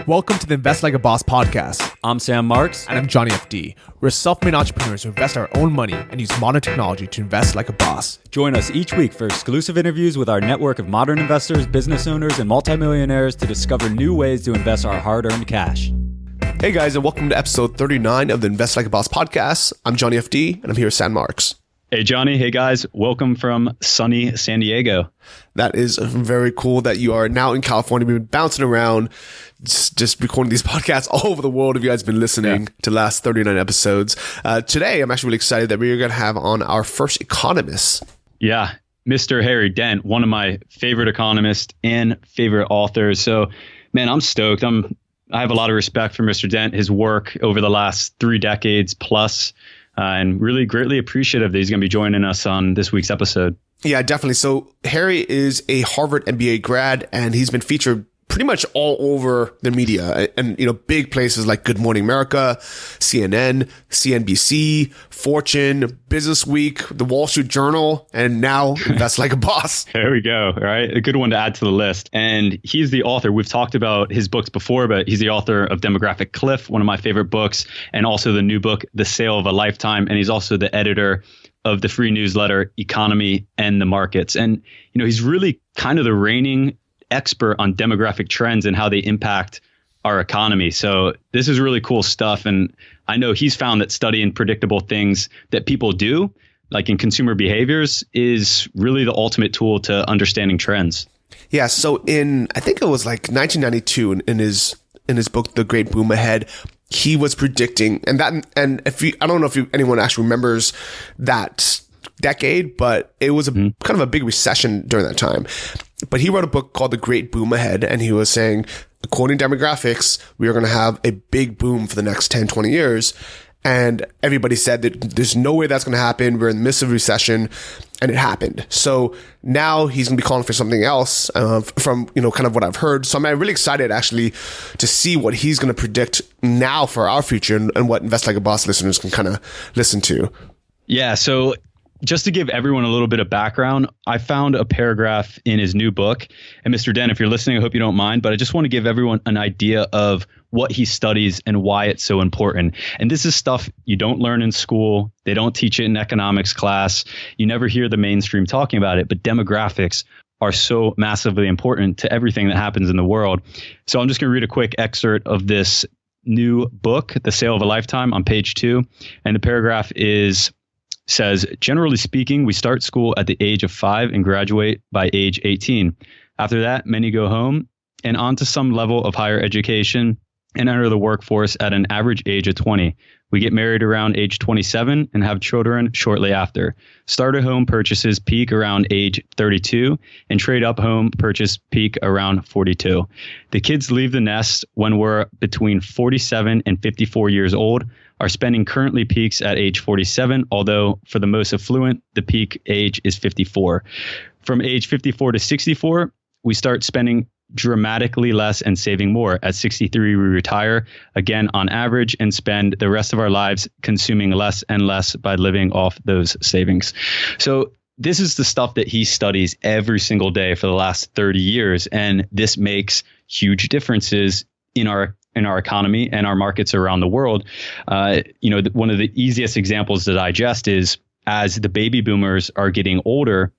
Welcome to the Invest Like a Boss podcast. I'm Sam Marks. And I'm Johnny FD. We're self-made entrepreneurs who invest our own money and use modern technology to invest like a boss. Join us each week for exclusive interviews with our network of modern investors, business owners, and multimillionaires to discover new ways to invest our hard-earned cash. Hey guys, and welcome to episode 39 of the Invest Like a Boss podcast. I'm Johnny FD, and I'm here with Sam Marks. Hey, Johnny. Hey, guys. Welcome from sunny San Diego. That is very cool that you are now in California. We've been bouncing around, just recording these podcasts all over the world. If you guys have been listening to the last 39 episodes. Today, I'm actually really excited that we're going to have on our first economist. Yeah, Mr. Harry Dent, one of my favorite economists and favorite authors. So, man, I'm stoked. I have a lot of respect for Mr. Dent, his work over the last 3 decades plus. And really greatly appreciative that he's going to be joining us on this week's episode. Yeah, definitely. So Harry is a Harvard MBA grad, and he's been featured pretty much all over the media and, big places like Good Morning America, CNN, CNBC, Fortune, Business Week, the Wall Street Journal, and now Invest Like a Boss. There we go. All right. A good one to add to the list. And he's the author. We've talked about his books before, but he's the author of Demographic Cliff, one of my favorite books, and also the new book, The Sale of a Lifetime. And he's also the editor of the free newsletter, Economy and the Markets. And, he's really kind of the reigning expert on demographic trends and how they impact our economy. So this is really cool stuff. And I know he's found that studying predictable things that people do, like in consumer behaviors, is really the ultimate tool to understanding trends. Yeah. So I think it was like 1992 in his book, The Great Boom Ahead, he was predicting, I don't know if anyone actually remembers that decade, but it was kind of a big recession during that time. But he wrote a book called The Great Boom Ahead, and he was saying, according to demographics, we are going to have a big boom for the next 10, 20 years. And everybody said that there's no way that's going to happen. We're in the midst of a recession, and it happened. So now he's going to be calling for something else from, kind of what I've heard. So I'm really excited actually to see what he's going to predict now for our future and what Invest Like a Boss listeners can kind of listen to. Yeah. So just to give everyone a little bit of background, I found a paragraph in his new book. And Mr. Dent, if you're listening, I hope you don't mind, but I just want to give everyone an idea of what he studies and why it's so important. And this is stuff you don't learn in school. They don't teach it in economics class. You never hear the mainstream talking about it, but demographics are so massively important to everything that happens in the world. So I'm just going to read a quick excerpt of this new book, The Sale of a Lifetime, on page 2. And the paragraph says, generally speaking, we start school at the age of 5 and graduate by age 18. After that, many go home and on to some level of higher education and enter the workforce at an average age of 20. We get married around age 27 and have children shortly after. Starter home purchases peak around age 32 and trade up home purchase peak around 42. The kids leave the nest when we're between 47 and 54 years old. Our spending currently peaks at age 47, although for the most affluent, the peak age is 54. From age 54 to 64, we start spending dramatically less and saving more. At 63, we retire, again on average, and spend the rest of our lives consuming less and less by living off those savings. So this is the stuff that he studies every single day for the last 30 years. And this makes huge differences in our economy and our markets around the world. One of the easiest examples to digest is as the baby boomers are getting older,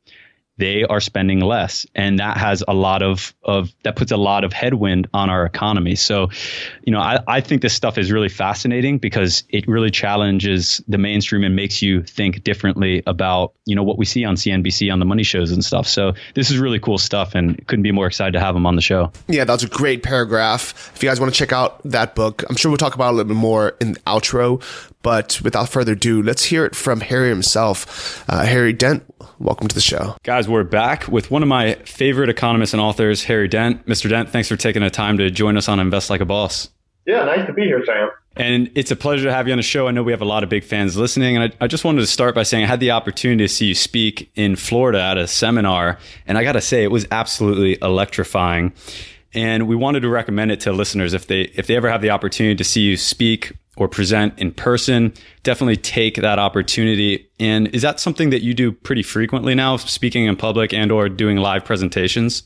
they are spending less. And that has a lot that puts a lot of headwind on our economy. So, I think this stuff is really fascinating because it really challenges the mainstream and makes you think differently about, what we see on CNBC on the money shows and stuff. So this is really cool stuff and couldn't be more excited to have him on the show. Yeah, that was a great paragraph. If you guys want to check out that book, I'm sure we'll talk about it a little bit more in the outro. But without further ado, let's hear it from Harry himself. Harry Dent, welcome to the show. Guys, we're back with one of my favorite economists and authors, Harry Dent. Mr. Dent, thanks for taking the time to join us on Invest Like a Boss. Yeah, nice to be here, Sam. And it's a pleasure to have you on the show. I know we have a lot of big fans listening. And I just wanted to start by saying I had the opportunity to see you speak in Florida at a seminar. And I got to say, it was absolutely electrifying. And we wanted to recommend it to listeners if they ever have the opportunity to see you speak or present in person, definitely take that opportunity. And is that something that you do pretty frequently now, speaking in public and or doing live presentations?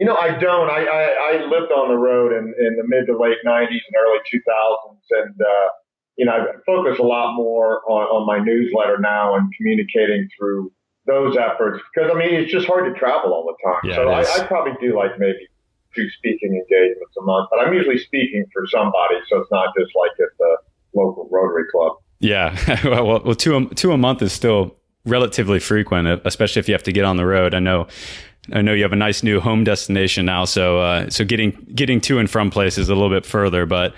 I don't. I lived on the road in the mid to late 90s and early 2000s. And, I focus a lot more on my newsletter now and communicating through those efforts because, it's just hard to travel all the time. Yeah, so I probably do like maybe 2 speaking engagements a month, but I'm usually speaking for somebody. So it's not just like at the local Rotary Club. Yeah. well, two a month is still relatively frequent, especially if you have to get on the road. I know you have a nice new home destination now, so getting to and from places is a little bit further. But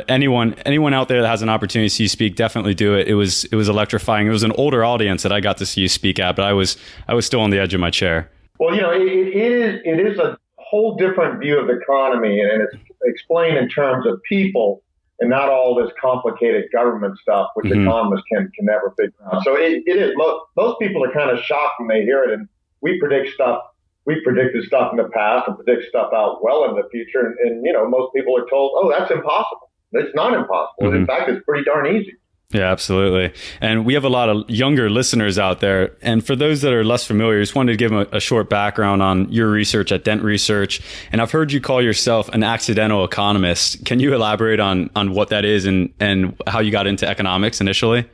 anyone out there that has an opportunity to see you speak, definitely do it. It was electrifying. It was an older audience that I got to see you speak at, but I was still on the edge of my chair. Well, it is a whole different view of the economy, and it's explained in terms of people and not all this complicated government stuff, which economists can never figure out. So it is. Most people are kind of shocked when they hear it, and we predict stuff. We predicted stuff in the past and predict stuff out well in the future. And most people are told, oh, that's impossible. It's not impossible. In fact, it's pretty darn easy. Yeah, absolutely. And we have a lot of younger listeners out there. And for those that are less familiar, I just wanted to give them a short background on your research at Dent Research. And I've heard you call yourself an accidental economist. Can you elaborate on what that is and how you got into economics initially?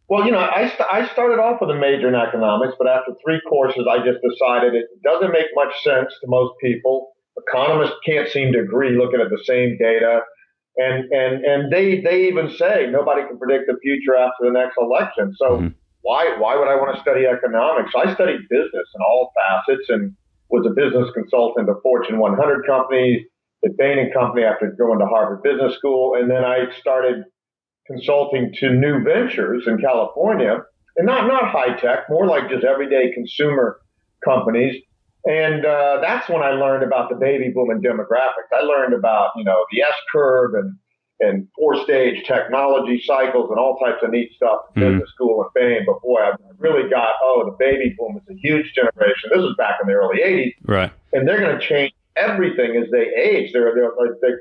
Well, I started off with a major in economics, but after 3 courses, I just decided it doesn't make much sense to most people. Economists can't seem to agree looking at the same data. And they even say nobody can predict the future after the next election. So why would I want to study economics? So I studied business in all facets and was a business consultant to Fortune 100 companies, at Bain & Company after going to Harvard Business School. And then I started consulting to new ventures in California, and not high tech, more like just everyday consumer companies. And that's when I learned about the baby boom and demographics. I learned about the S curve and 4-stage technology cycles and all types of neat stuff in business school and Bain. But boy, I really got the baby boom is a huge generation. This was back in the early 80s, right? And they're going to change everything as they age. They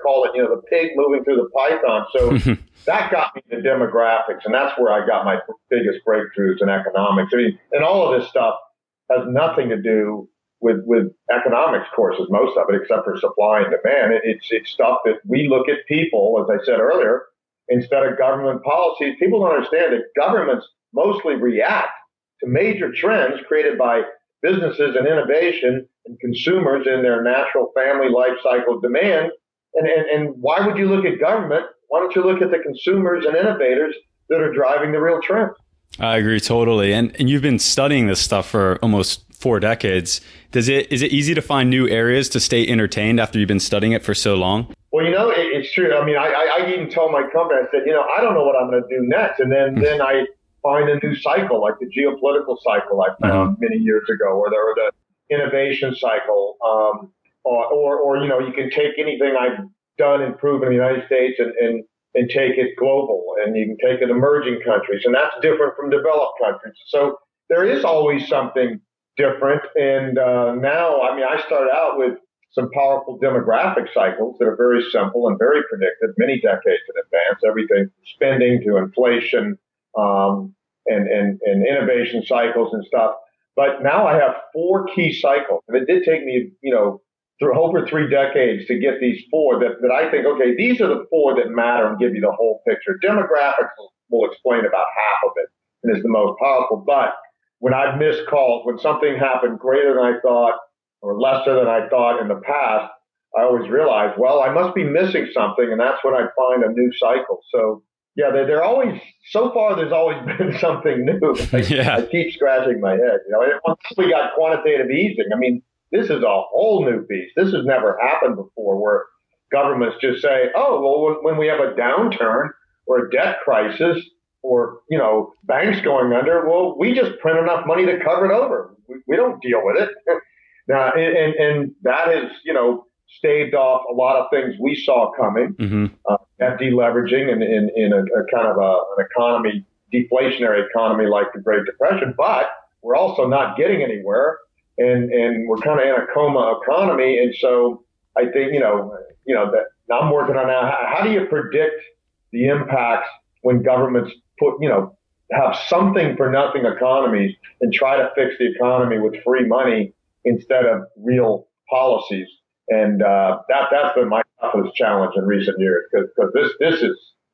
call it the pig moving through the python. So that got me to demographics, and that's where I got my biggest breakthroughs in economics. And all of this stuff has nothing to do with economics courses, most of it, except for supply and demand. It's stuff that we look at people, as I said earlier, instead of government policies. People don't understand that governments mostly react to major trends created by businesses and innovation and consumers in their natural family life cycle demand. And why would you look at government? Why don't you look at the consumers and innovators that are driving the real trends? I agree totally. And you've been studying this stuff for almost 4 decades. Is it easy to find new areas to stay entertained after you've been studying it for so long? Well, it's true. I even told my company, I said, I don't know what I'm going to do next. And then I find a new cycle, like the geopolitical cycle I found many years ago, or the innovation cycle, or you can take anything I've done and proven in the United States and take it global, and you can take it emerging countries, and that's different from developed countries. So there is always something different. And now, I started out with some powerful demographic cycles that are very simple and very predictive, many decades in advance, everything from spending to inflation, and innovation cycles and stuff. But now I have 4 key cycles, and it did take me, through over 3 decades to get these 4 that I think, okay, these are the 4 that matter and give you the whole picture. Demographics will explain about half of it and is the most powerful. But when I've missed calls, when something happened greater than I thought or lesser than I thought in the past, I always realize, well, I must be missing something, and that's when I find a new cycle. So yeah, they're always, so far there's always been something new. I keep scratching my head. Once we got quantitative easing, this is a whole new beast. This has never happened before, where governments just say, oh, well, when we have a downturn or a debt crisis or, banks going under, well, we just print enough money to cover it over. We don't deal with it. Now, and that has, staved off a lot of things we saw coming, debt deleveraging in a kind of an economy, deflationary economy like the Great Depression. But we're also not getting anywhere. And we're kind of in a coma economy. And so I think, that I'm working on now, how do you predict the impacts when governments have something for nothing economies and try to fix the economy with free money instead of real policies. And that's been my toughest challenge in recent years, because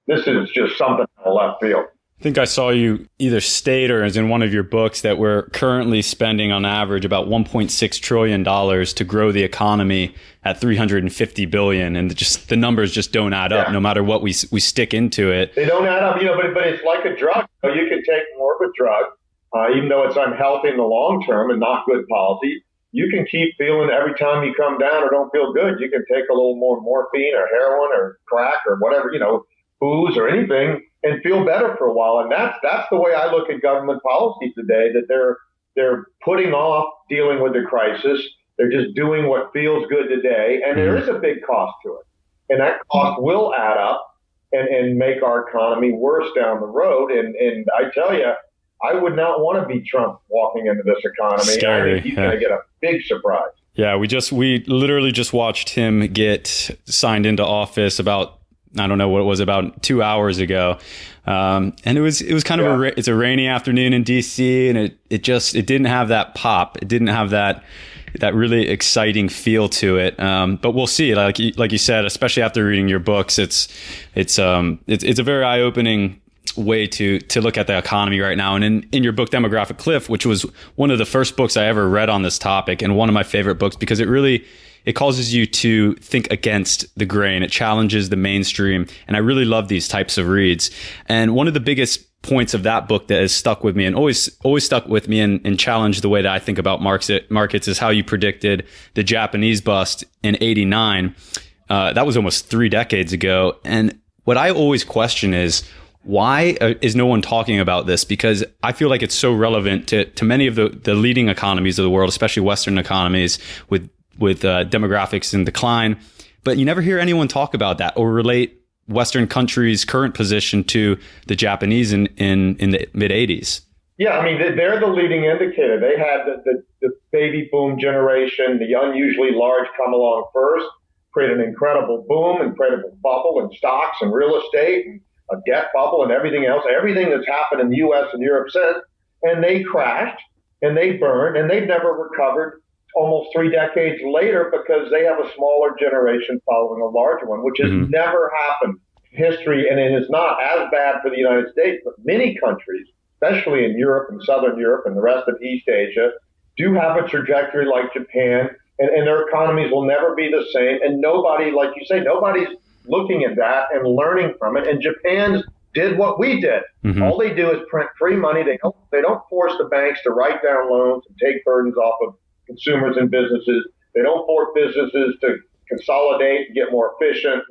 this is just something in the left field. I think I saw you either state or is in one of your books that we're currently spending on average about $1.6 trillion to grow the economy at $350 billion. And just the numbers just don't add up no matter what we stick into it. They don't add up, but it's like a drug. You can take more of a drug, even though it's unhealthy in the long term and not good policy. You can keep feeling every time you come down or don't feel good, you can take a little more morphine or heroin or crack or whatever, booze or anything, and feel better for a while. And that's the way I look at government policy today, that they're putting off dealing with the crisis. They're just doing what feels good today. And there is a big cost to it. And that cost will add up and make our economy worse down the road. And I tell you, I would not want to be Trump walking into this economy. Scary, I think he's going to get a big surprise. Yeah, we literally just watched him get signed into office about, I don't know what it was, about 2 hours ago. And it was kind of it's a rainy afternoon in DC, and it didn't have that pop. It didn't have that really exciting feel to it. But we'll see. Like you said, especially after reading your books, it's a very eye-opening way to look at the economy right now. And in your book, Demographic Cliff, which was one of the first books I ever read on this topic and one of my favorite books, because it causes you to think against the grain. It challenges the mainstream. And I really love these types of reads. And one of the biggest points of that book that has stuck with me and always stuck with me and challenged the way that I think about markets is how you predicted the Japanese bust in '89. That was almost 3 decades ago. And what I always question is, why is no one talking about this? Because I feel like it's so relevant to many of the leading economies of the world, especially Western economies with demographics in decline. But you never hear anyone talk about that or relate Western countries' current position to the Japanese in the mid 80s. Yeah, I mean, they're the leading indicator. They had the baby boom generation, the unusually large come along first, create an incredible boom, incredible bubble in stocks and real estate, and a debt bubble and everything else, everything that's happened in the U.S. and Europe since, and they crashed and they burned and they've never recovered almost 3 decades later because they have a smaller generation following a larger one, which has never happened in history. And it is not as bad for the United States, but many countries, especially in Europe and Southern Europe and the rest of East Asia, do have a trajectory like Japan, and their economies will never be the same. And nobody, like you say, nobody's looking at that and learning from it. And Japan did what we did. All they do is print free money. They don't force the banks to write down loans and take burdens off of consumers and businesses. They don't force businesses to consolidate and get more efficient.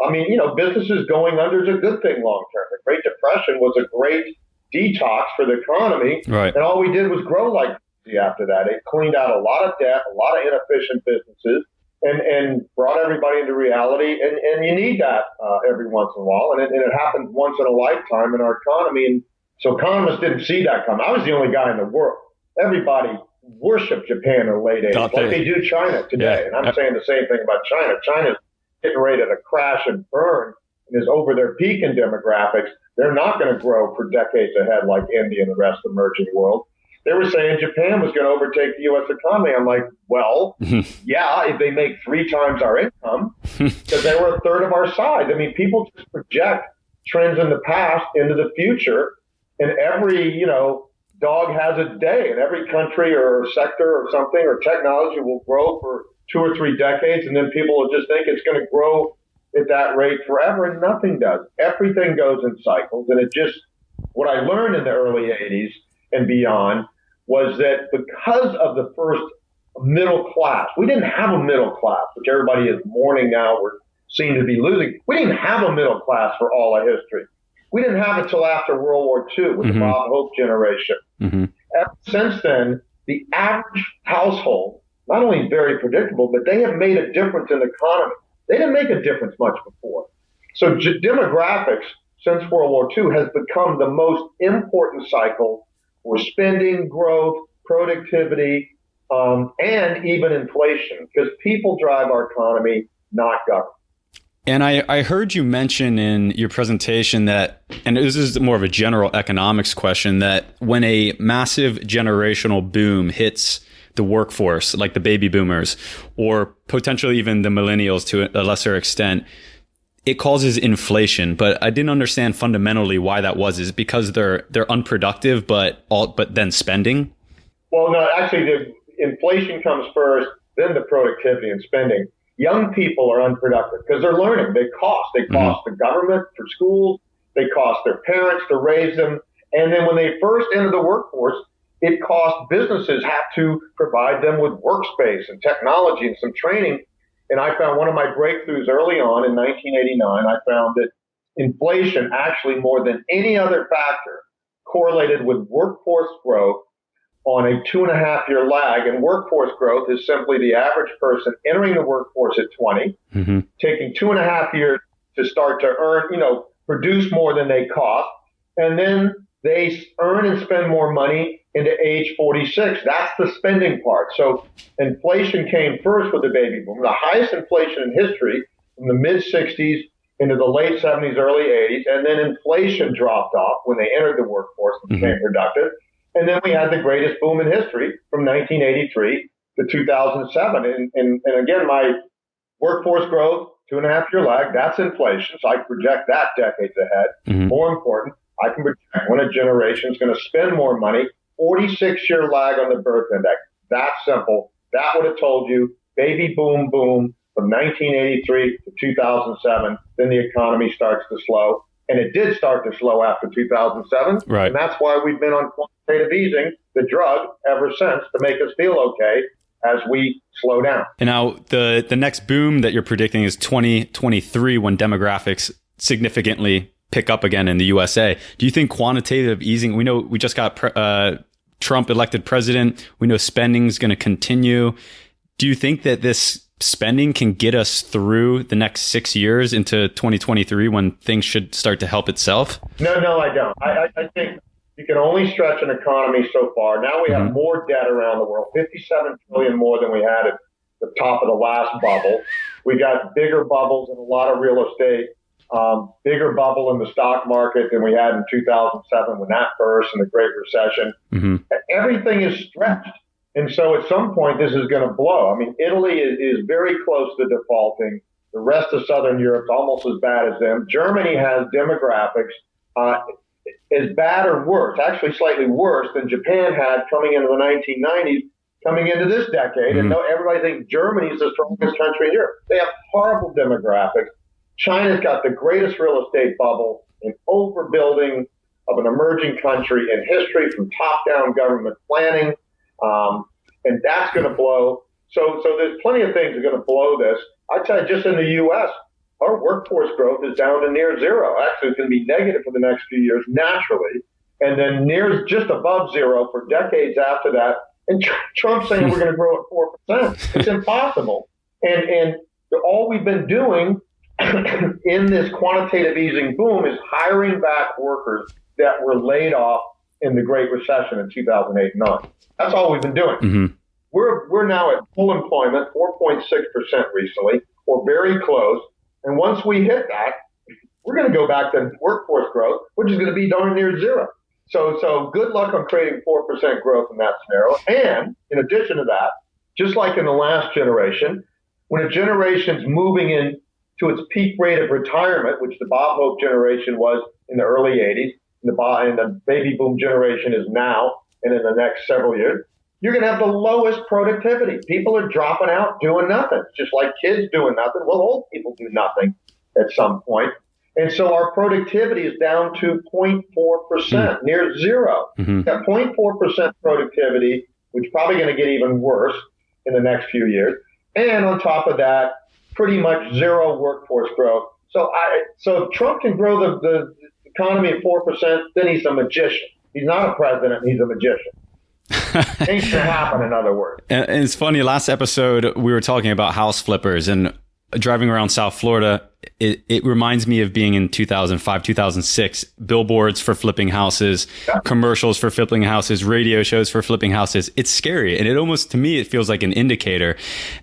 I mean, businesses going under is a good thing long term. The Great Depression was a great detox for the economy. Right. And all we did was grow like crazy after that. It cleaned out a lot of debt, a lot of inefficient businesses, and brought everybody into reality. And you need that every once in a while. And it happens once in a lifetime in our economy. And so economists didn't see that come. I was the only guy in the world. Everybody worshiped Japan in the late 80s, like they do China today. Yeah. And I'm saying the same thing about China. China's getting ready to crash and burn and is over their peak in demographics. They're not going to grow for decades ahead like India and the rest of the emerging world. They were saying Japan was going to overtake the U.S. economy. I'm like, well, yeah, if they make 3 times our income, because they were a third of our size. I mean, people just project trends in the past into the future, and every, dog has its day, and every country or sector or something or technology will grow for 2 or 3 decades, and then people will just think it's going to grow at that rate forever, and nothing does. Everything goes in cycles, and what I learned in the early 80s and beyond was that because of the first middle class, we didn't have a middle class, which everybody is mourning now, we're seen to be losing. We didn't have a middle class for all of history. We didn't have it till after World War II with the Bob Hope generation. Ever since then, the average household, not only very predictable, but they have made a difference in the economy. They didn't make a difference much before. So demographics since World War II has become the most important cycle for spending, growth, productivity, and even inflation, because people drive our economy, not government. And I heard you mention in your presentation that, and this is more of a general economics question, that when a massive generational boom hits the workforce, like the baby boomers, or potentially even the millennials to a lesser extent, it causes inflation. But I didn't understand fundamentally why that was. Is it because they're unproductive, but then spending? Well, no, actually, the inflation comes first, then the productivity and spending. Young people are unproductive because they're learning. They cost. They cost the government for schools. They cost their parents to raise them. And then when they first enter the workforce, it costs businesses have to provide them with workspace and technology and some training. And I found one of my breakthroughs early on in 1989, I found that inflation actually more than any other factor correlated with workforce growth on a 2.5-year lag. And workforce growth is simply the average person entering the workforce at 20, taking 2.5 years to start to earn, produce more than they cost. And then they earn and spend more money into age 46. That's the spending part. So inflation came first with the baby boom, the highest inflation in history from the mid 60s into the late 70s, early 80s. And then inflation dropped off when they entered the workforce and became productive. And then we had the greatest boom in history from 1983 to 2007. And again, my workforce growth, 2.5-year lag, that's inflation. So I project that decades ahead. More important, I can project when a generation is going to spend more money, 46-year lag on the birth index. That's simple. That would have told you baby boom from 1983 to 2007. Then the economy starts to slow. And it did start to slow after 2007. Right. And that's why we've been on quantitative easing, the drug, ever since to make us feel okay as we slow down. And now the next boom that you're predicting is 2023 when demographics significantly pick up again in the USA. Do you think quantitative easing, we know we just got Trump elected president. We know spending is going to continue. Do you think that this spending can get us through the next 6 years into 2023 when things should start to help itself? No, I don't. I think you can only stretch an economy so far. Now we have more debt around the world, 57 trillion more than we had at the top of the last bubble. We got bigger bubbles in a lot of real estate, bigger bubble in the stock market than we had in 2007 when that burst and the Great Recession. Everything is stretched. And so at some point, this is going to blow. I mean, Italy is very close to defaulting. The rest of Southern Europe's almost as bad as them. Germany has demographics as bad or worse, actually slightly worse than Japan had coming into the 1990s, coming into this decade. And everybody thinks Germany is the strongest country in Europe. They have horrible demographics. China's got the greatest real estate bubble and overbuilding of an emerging country in history from top-down government planning. And that's going to blow. So there's plenty of things that are going to blow this. I'd tell you, just in the U.S., our workforce growth is down to near zero. Actually, it's going to be negative for the next few years naturally, and then near just above zero for decades after that. And Trump's saying we're going to grow at 4%. It's impossible. And all we've been doing in this quantitative easing boom is hiring back workers that were laid off in the Great Recession in 2008 and 9. That's all we've been doing. We're now at full employment, 4.6% recently, or very close. And once we hit that, we're going to go back to workforce growth, which is going to be darn near zero. So good luck on creating 4% growth in that scenario. And in addition to that, just like in the last generation, when a generation's moving into its peak rate of retirement, which the Bob Hope generation was in the early 80s, and the baby boom generation is now and in the next several years, you're going to have the lowest productivity. People are dropping out doing nothing, just like kids doing nothing. Well, old people do nothing at some point. And so our productivity is down to 0.4%, near zero. That 0.4% productivity, which is probably going to get even worse in the next few years. And on top of that, pretty much zero workforce growth. So if Trump can grow the economy at 4%, then he's a magician. He's not a president, he's a magician. Things can happen, in other words. And it's funny, last episode, we were talking about house flippers and driving around South Florida. It reminds me of being in 2005, 2006, billboards for flipping houses, commercials for flipping houses, radio shows for flipping houses. It's scary. And it almost, to me, it feels like an indicator.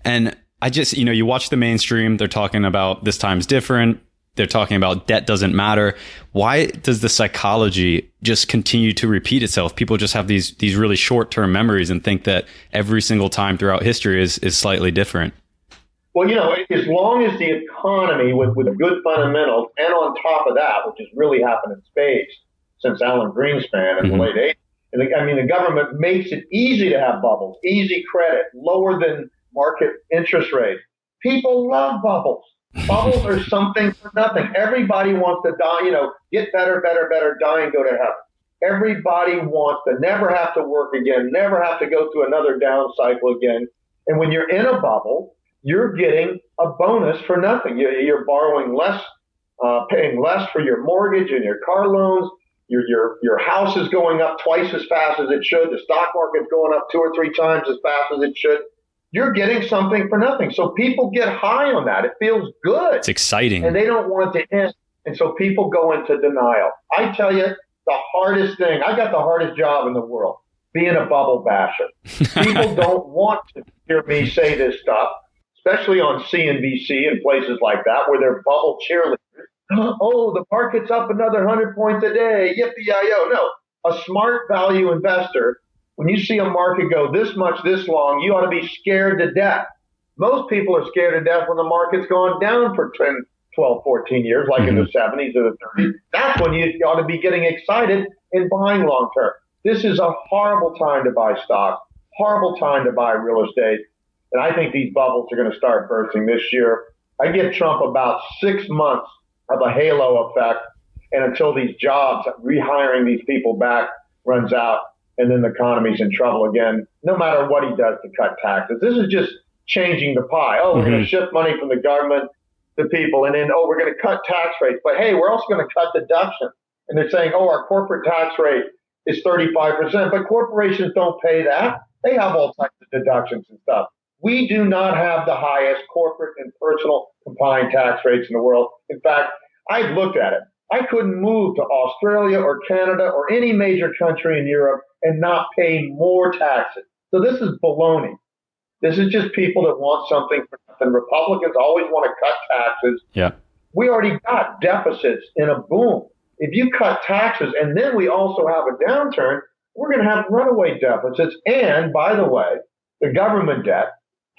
And I just, you watch the mainstream, they're talking about this time's different. they're talking about debt doesn't matter. Why does the psychology just continue to repeat itself? People just have these really short-term memories and think that every single time throughout history is slightly different. Well, as long as the economy with good fundamentals, and on top of that, which has really happened in spades since Alan Greenspan in the late 80s, and the government makes it easy to have bubbles, easy credit, lower than market interest rates. People love bubbles. Bubbles are something for nothing. Everybody wants to die, get better, die and go to heaven. Everybody wants to never have to work again, never have to go through another down cycle again. And when you're in a bubble, you're getting a bonus for nothing. You're borrowing less, paying less for your mortgage and your car loans. Your house is going up twice as fast as it should. The stock market's going up 2 or 3 times as fast as it should. You're getting something for nothing. So people get high on that. It feels good. It's exciting. And they don't want it to end. And so people go into denial. I tell you, the hardest thing, I got the hardest job in the world, being a bubble basher. People don't want to hear me say this stuff, especially on CNBC and places like that, where they're bubble cheerleaders. Oh, the market's up another 100 points a day. Yippee-yi-yo. No, a smart value investor, when you see a market go this much, this long, you ought to be scared to death. Most people are scared to death when the market's gone down for 10, 12, 14 years, like in the 70s or the 30s. That's when you ought to be getting excited and buying long term. This is a horrible time to buy stocks, horrible time to buy real estate. And I think these bubbles are going to start bursting this year. I give Trump about 6 months of a halo effect, and until these jobs, rehiring these people back runs out, and then the economy's in trouble again, no matter what he does to cut taxes. This is just changing the pie. Oh, we're going to shift money from the government to people, and then, we're going to cut tax rates. But hey, we're also going to cut deductions. And they're saying, our corporate tax rate is 35%, but corporations don't pay that. They have all types of deductions and stuff. We do not have the highest corporate and personal combined tax rates in the world. In fact, I've looked at it. I couldn't move to Australia or Canada or any major country in Europe and not pay more taxes. So this is baloney. This is just people that want something for nothing. Republicans always want to cut taxes. Yeah. We already got deficits in a boom. If you cut taxes and then we also have a downturn, we're going to have runaway deficits. And by the way, the government debt,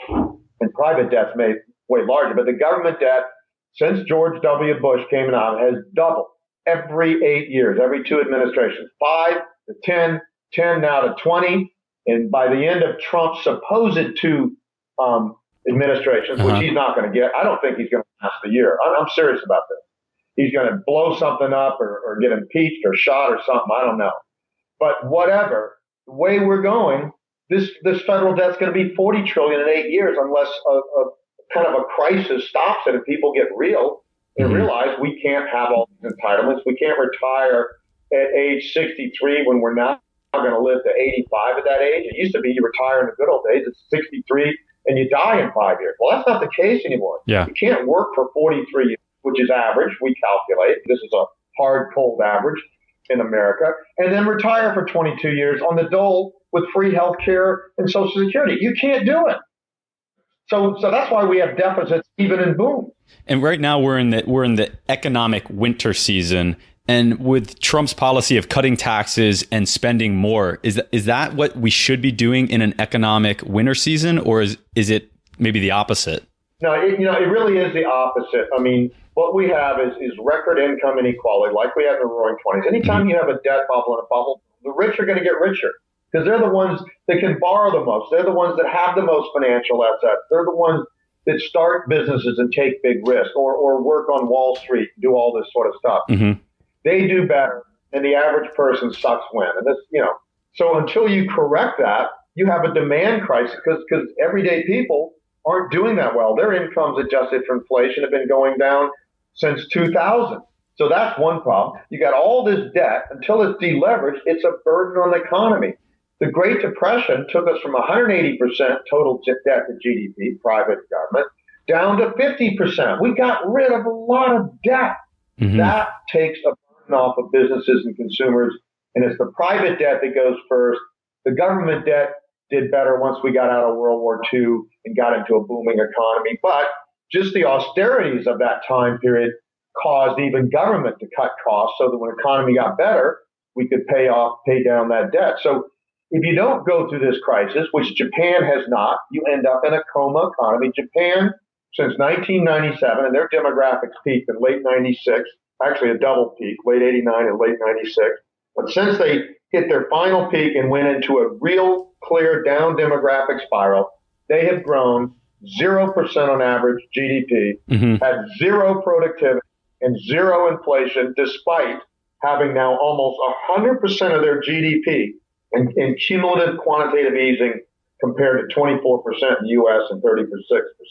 and private debt's made way larger, but the government debt since George W. Bush came on has doubled every 8 years, every 2 administrations, 5 to 10, 10 now to 20. And by the end of Trump's supposed 2 administrations, which he's not going to get, I don't think he's going to last the year. I'm serious about this. He's going to blow something up or get impeached or shot or something. I don't know. But whatever, the way we're going, this federal debt's going to be $40 trillion in 8 years unless a kind of a crisis stops it and people get real and realize we can't have all these entitlements. We can't retire at age 63 when we're not going to live to 85 at that age. It used to be you retire in the good old days. It's 63 and you die in 5 years. Well, that's not the case anymore. Yeah. You can't work for 43 years, which is average. We calculate. This is a hard, cold average in America. And then retire for 22 years on the dole with free health care and Social Security. You can't do it. So that's why we have deficits even in boom. And right now we're in the economic winter season. And with Trump's policy of cutting taxes and spending more, is that what we should be doing in an economic winter season, or is it maybe the opposite? No, it really is the opposite. I mean, what we have is record income inequality, like we have in the Roaring '20s. Anytime you have a debt bubble and a bubble, the rich are going to get richer because they're the ones that can borrow the most. They're the ones that have the most financial assets. They're the ones that start businesses and take big risks or work on Wall Street, do all this sort of stuff. They do better, and the average person sucks win. And this, so until you correct that, you have a demand crisis because everyday people aren't doing that well. Their incomes adjusted for inflation have been going down since 2000. So that's one problem. You got all this debt. Until it's deleveraged, it's a burden on the economy. The Great Depression took us from 180% total debt to GDP, private government, down to 50%. We got rid of a lot of debt. That takes a burden off of businesses and consumers, and it's the private debt that goes first. The government debt did better once we got out of World War II and got into a booming economy. But just the austerities of that time period caused even government to cut costs so that when the economy got better, we could pay down that debt. So if you don't go through this crisis, which Japan has not, you end up in a coma economy. Japan, since 1997, and their demographics peaked in late 96, actually a double peak, late 89 and late 96. But since they hit their final peak and went into a real clear down demographic spiral, they have grown 0% on average GDP, had zero productivity and zero inflation, despite having now almost 100% of their GDP in cumulative quantitative easing compared to 24% in the U.S. and 36%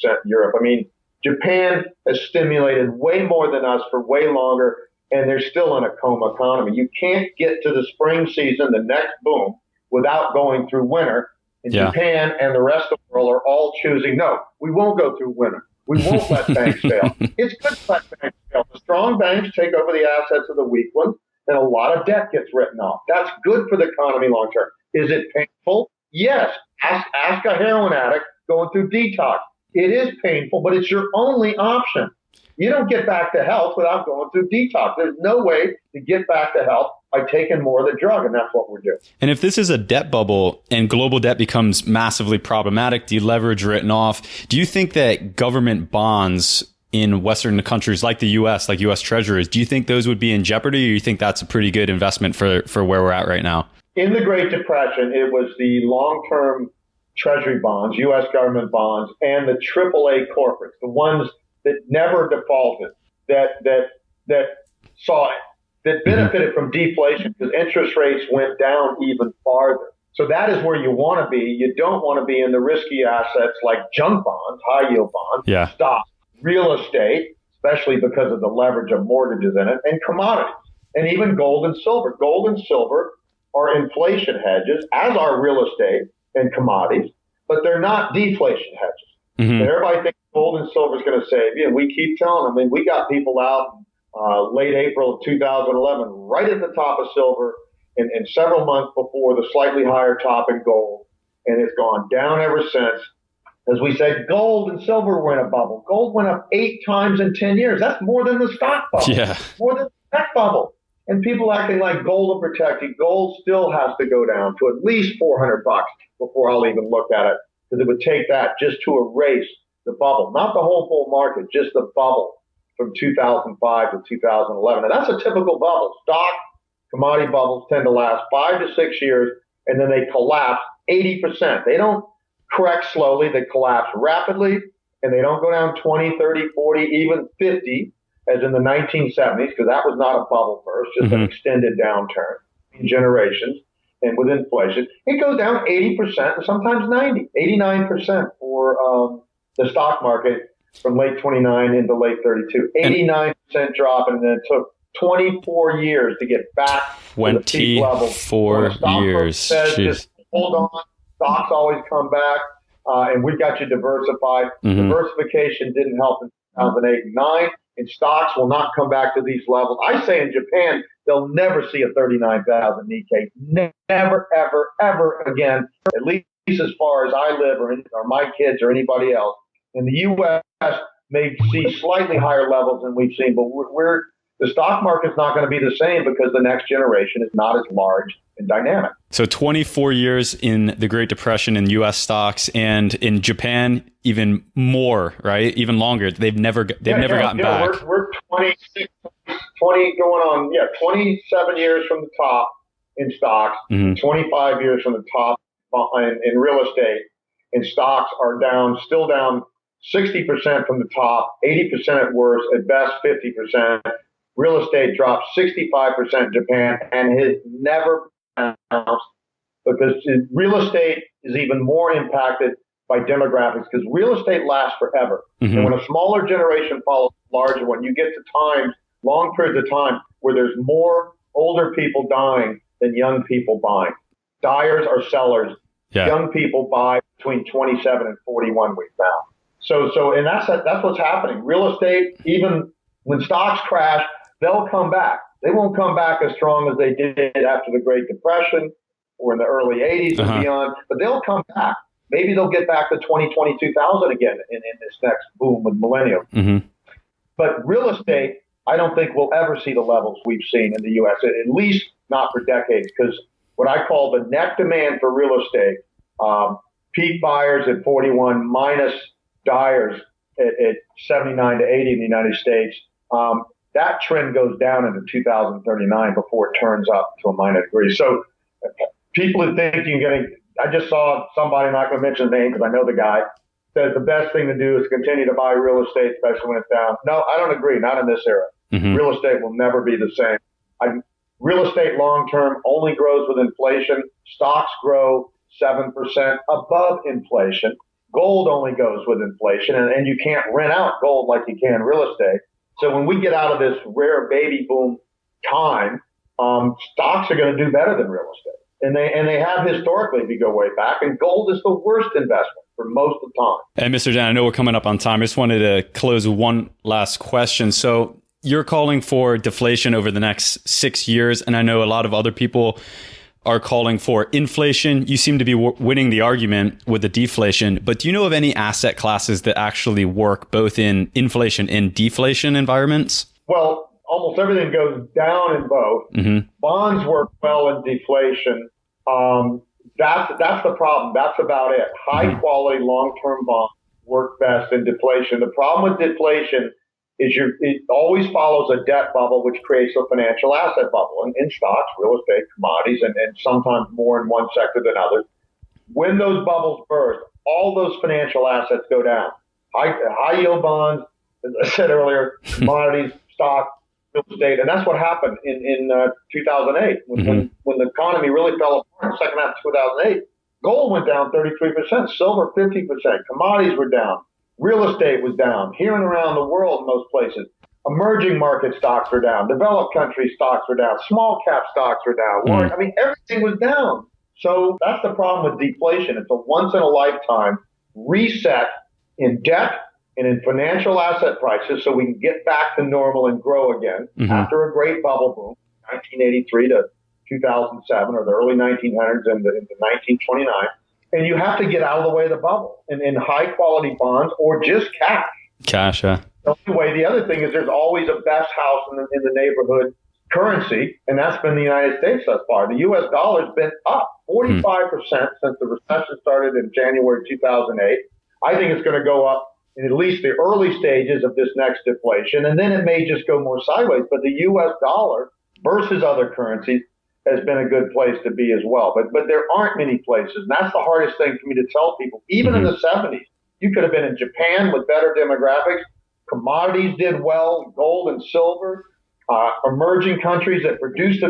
in Europe. I mean, Japan has stimulated way more than us for way longer, and they're still in a coma economy. You can't get to the spring season, the next boom, without going through winter. And Japan and the rest of the world are all choosing, no, we won't go through winter. We won't let banks fail. It's good to let banks fail. The strong banks take over the assets of the weak ones, and a lot of debt gets written off. That's good for the economy long term. Is it painful? Yes. Ask a heroin addict going through detox. It is painful, but it's your only option. You don't get back to health without going through detox. There's no way to get back to health by taking more of the drug, and that's what we're doing. And if this is a debt bubble and global debt becomes massively problematic, deleverage, written off, do you think that government bonds in Western countries like the U.S., like U.S. Treasuries, do you think those would be in jeopardy, or you think that's a pretty good investment for where we're at right now? In the Great Depression, it was the long-term Treasury bonds, U.S. government bonds, and the AAA corporates, the ones that never defaulted, that saw it, that benefited from deflation because interest rates went down even farther. So that is where you want to be. You don't want to be in the risky assets like junk bonds, high yield bonds, stocks, real estate, especially because of the leverage of mortgages in it, and commodities, and even gold and silver. Gold and silver are inflation hedges, as are real estate and commodities, but they're not deflation hedges. And everybody thinks gold and silver is going to save you, and we keep telling them. I mean, we got people out late April of 2011, right at the top of silver, and several months before the slightly higher top in gold, and it's gone down ever since. As we said, gold and silver were in a bubble. Gold went up 8 times in 10 years. That's more than the stock bubble. More than the tech bubble. And people acting like gold will protect you. Gold still has to go down to at least $400 before I'll even look at it, because it would take that just to erase the bubble, not the whole bull market, just the bubble from 2005 to 2011. And that's a typical bubble. Stock, commodity bubbles tend to last 5 to 6 years, and then they collapse 80%. They don't correct slowly. They collapse rapidly, and they don't go down 20, 30, 40, even 50, as in the 1970s, because that was not a bubble burst, just an extended downturn in generations. And with inflation, it goes down 80% and sometimes 90, 89% for the stock market from late 29 into late 32. 89% drop, and then it took 24 years to get back to the peak level. 24 years. Says, just hold on. Stocks always come back, and we got you diversified. Diversification didn't help in 2008 and 9, and stocks will not come back to these levels. I say in Japan, they'll never see a 39,000 Nikkei. Never, ever, ever again, at least as far as I live or my kids or anybody else. In the U.S., may see slightly higher levels than we've seen, but the stock market's not going to be the same because the next generation is not as large and dynamic. So 24 years in the Great Depression in U.S. stocks, and in Japan, even more, right? Even longer. They've never gotten back. We're 26, 20 going on, 27 years from the top in stocks, 25 years from the top in real estate, and stocks are still down 60% from the top, 80% at worst, at best 50%. Real estate dropped 65% in Japan and has never bounced, because real estate is even more impacted by demographics, because real estate lasts forever. And when a smaller generation follows a larger one, you get to long periods of time, where there's more older people dying than young people buying. Buyers are sellers. Young people buy between 27 and 41 weeks now. And that's what's happening. Real estate, even when stocks crash, they'll come back. They won't come back as strong as they did after the Great Depression or in the early 80s and beyond, but they'll come back. Maybe they'll get back to 22,000 again in this next boom with millennials. But real estate, I don't think we'll ever see the levels we've seen in the U.S., at least not for decades, because what I call the net demand for real estate, peak buyers at 41 minus dyers at 79 to 80 in the United States, that trend goes down into 2039 before it turns up to a minor degree. So people who think you can get I just saw somebody, I'm not going to mention his name because I know the guy, says the best thing to do is continue to buy real estate, especially when it's down. No, I don't agree. Not in this era. Mm-hmm. Real estate will never be the same. Real estate long-term only grows with inflation. Stocks grow 7% above inflation. Gold only goes with inflation, and you can't rent out gold like you can real estate. So when we get out of this rare baby boom time, stocks are going to do better than real estate. And they have historically, if you go way back, and gold is the worst investment for most of the time. And Mr. Dent, I know we're coming up on time. I just wanted to close with one last question. So you're calling for deflation over the next 6 years, and I know a lot of other people are calling for inflation. You seem to be winning the argument with the deflation, but do you know of any asset classes that actually work both in inflation and deflation environments? Well, almost everything goes down in both. Mm-hmm. Bonds work well in deflation. That's the problem. That's about it. High quality long-term bonds work best in deflation. The problem with deflation is it always follows a debt bubble, which creates a financial asset bubble in stocks, real estate, commodities, and sometimes more in one sector than others. When those bubbles burst, all those financial assets go down. High yield bonds, as I said earlier, commodities, stocks, real estate, and that's what happened in 2008 when the economy really fell apart in the second half of 2008. Gold went down 33%, silver 50%, commodities were down, real estate was down. Here and around the world, in most places, emerging market stocks were down, developed country stocks were down, small cap stocks were down. I mean, everything was down. So that's the problem with deflation. It's a once in a lifetime reset in debt and in financial asset prices so we can get back to normal and grow again after a great bubble boom, 1983 to 2007 or the early 1900s and into 1929. And you have to get out of the way of the bubble in high quality bonds or just cash. Cash, yeah. The other thing is there's always a best house in the neighborhood currency, and that's been the United States thus far. The U.S. dollar's been up 45% since the recession started in January 2008. I think it's going to go up in at least the early stages of this next deflation, and then it may just go more sideways. But the U.S. dollar versus other currencies has been a good place to be as well. But there aren't many places, and that's the hardest thing for me to tell people. Even in the 70s, you could have been in Japan with better demographics. Commodities did well, gold and silver. Emerging countries that produced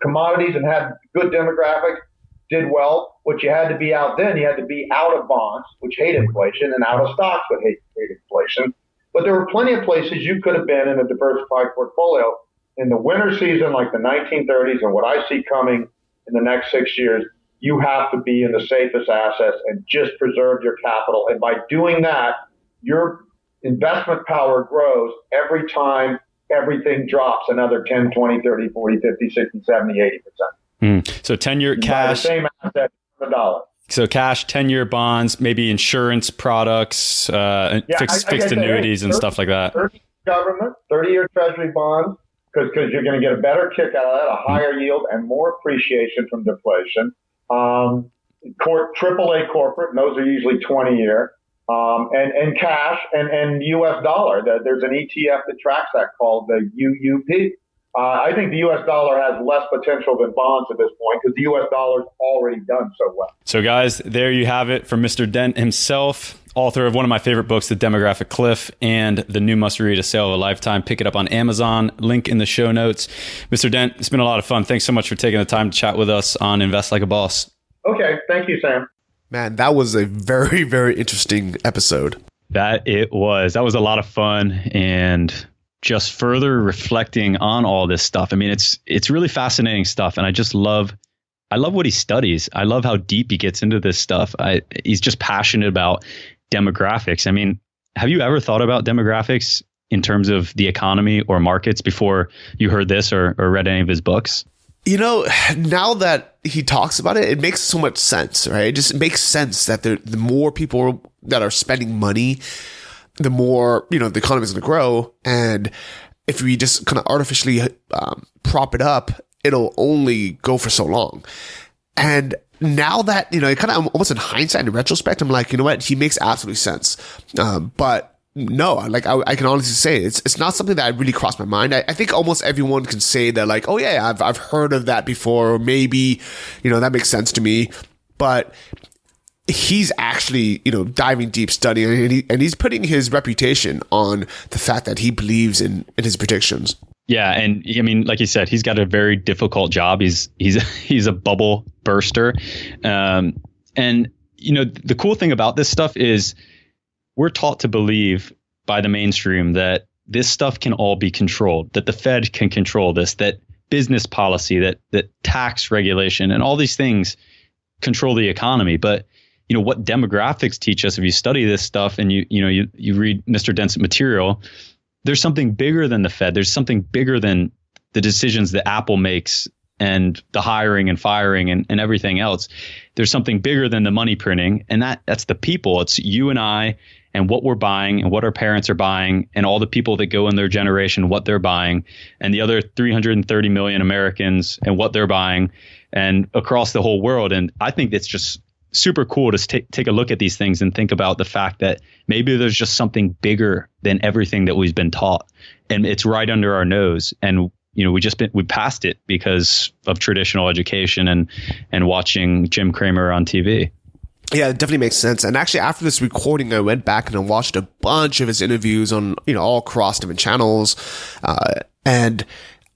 commodities and had good demographics did well. What you had to be out then, you had to be out of bonds, which hate inflation, and out of stocks, which hate inflation. But there were plenty of places you could have been in a diversified portfolio. In the winter season, like the 1930s, and what I see coming in the next 6 years, you have to be in the safest assets and just preserve your capital. And by doing that, your investment power grows every time everything drops another 10, 20, 30, 40, 50, 60, 70, 80%. So 10-year cash. The same asset for the dollar. So cash, 10-year bonds, maybe insurance products, fixed annuities and stuff like that. 30 government, 30-year treasury bonds, because you're going to get a better kick out of that, a higher yield and more appreciation from deflation. AAA corporate, and those are usually 20-year. And cash and U.S. dollar. There's an ETF that tracks that called the UUP. I think the U.S. dollar has less potential than bonds at this point because the U.S. dollar's already done so well. So, guys, there you have it from Mr. Dent himself, author of one of my favorite books, The Demographic Cliff, and the new must-read, A Sale of a Lifetime. Pick it up on Amazon. Link in the show notes. Mr. Dent, it's been a lot of fun. Thanks so much for taking the time to chat with us on Invest Like a Boss. Okay. Thank you, Sam. Man, that was a very, very interesting episode. That was a lot of fun, and just further reflecting on all this stuff. I mean, it's really fascinating stuff, and I love what he studies. I love how deep he gets into this stuff. He's just passionate about demographics. I mean, have you ever thought about demographics in terms of the economy or markets before you heard this or read any of his books? You know, now that he talks about it, it makes so much sense, right? It just makes sense that the more people that are spending money, the more, the economy is going to grow. And if we just kind of artificially prop it up, it'll only go for so long. And now that, kind of almost in hindsight, in retrospect, I'm like, you know what? He makes absolute sense. But no, like I can honestly say it's not something that really crossed my mind. I think almost everyone can say that, like, oh yeah, I've heard of that before, or maybe, that makes sense to me. But he's actually, diving deep, studying, and he's putting his reputation on the fact that he believes in his predictions. Yeah, and I mean, like you said, he's got a very difficult job. He's a bubble burster, and the cool thing about this stuff is we're taught to believe by the mainstream that this stuff can all be controlled, that the Fed can control this, that business policy, that tax regulation, and all these things control the economy. But what demographics teach us, if you study this stuff and you read Mr. Dent's material, there's something bigger than the Fed. There's something bigger than the decisions that Apple makes and the hiring and firing and everything else. There's something bigger than the money printing, and that's the people. It's you and I and what we're buying and what our parents are buying and all the people that go in their generation, what they're buying, and the other 330 million Americans and what they're buying, and across the whole world. And I think it's just super cool to take a look at these things and think about the fact that maybe there's just something bigger than everything that we've been taught, and it's right under our nose. And we passed it because of traditional education and watching Jim Cramer on TV. Yeah, it definitely makes sense. And actually, after this recording, I went back and I watched a bunch of his interviews on, all across different channels. And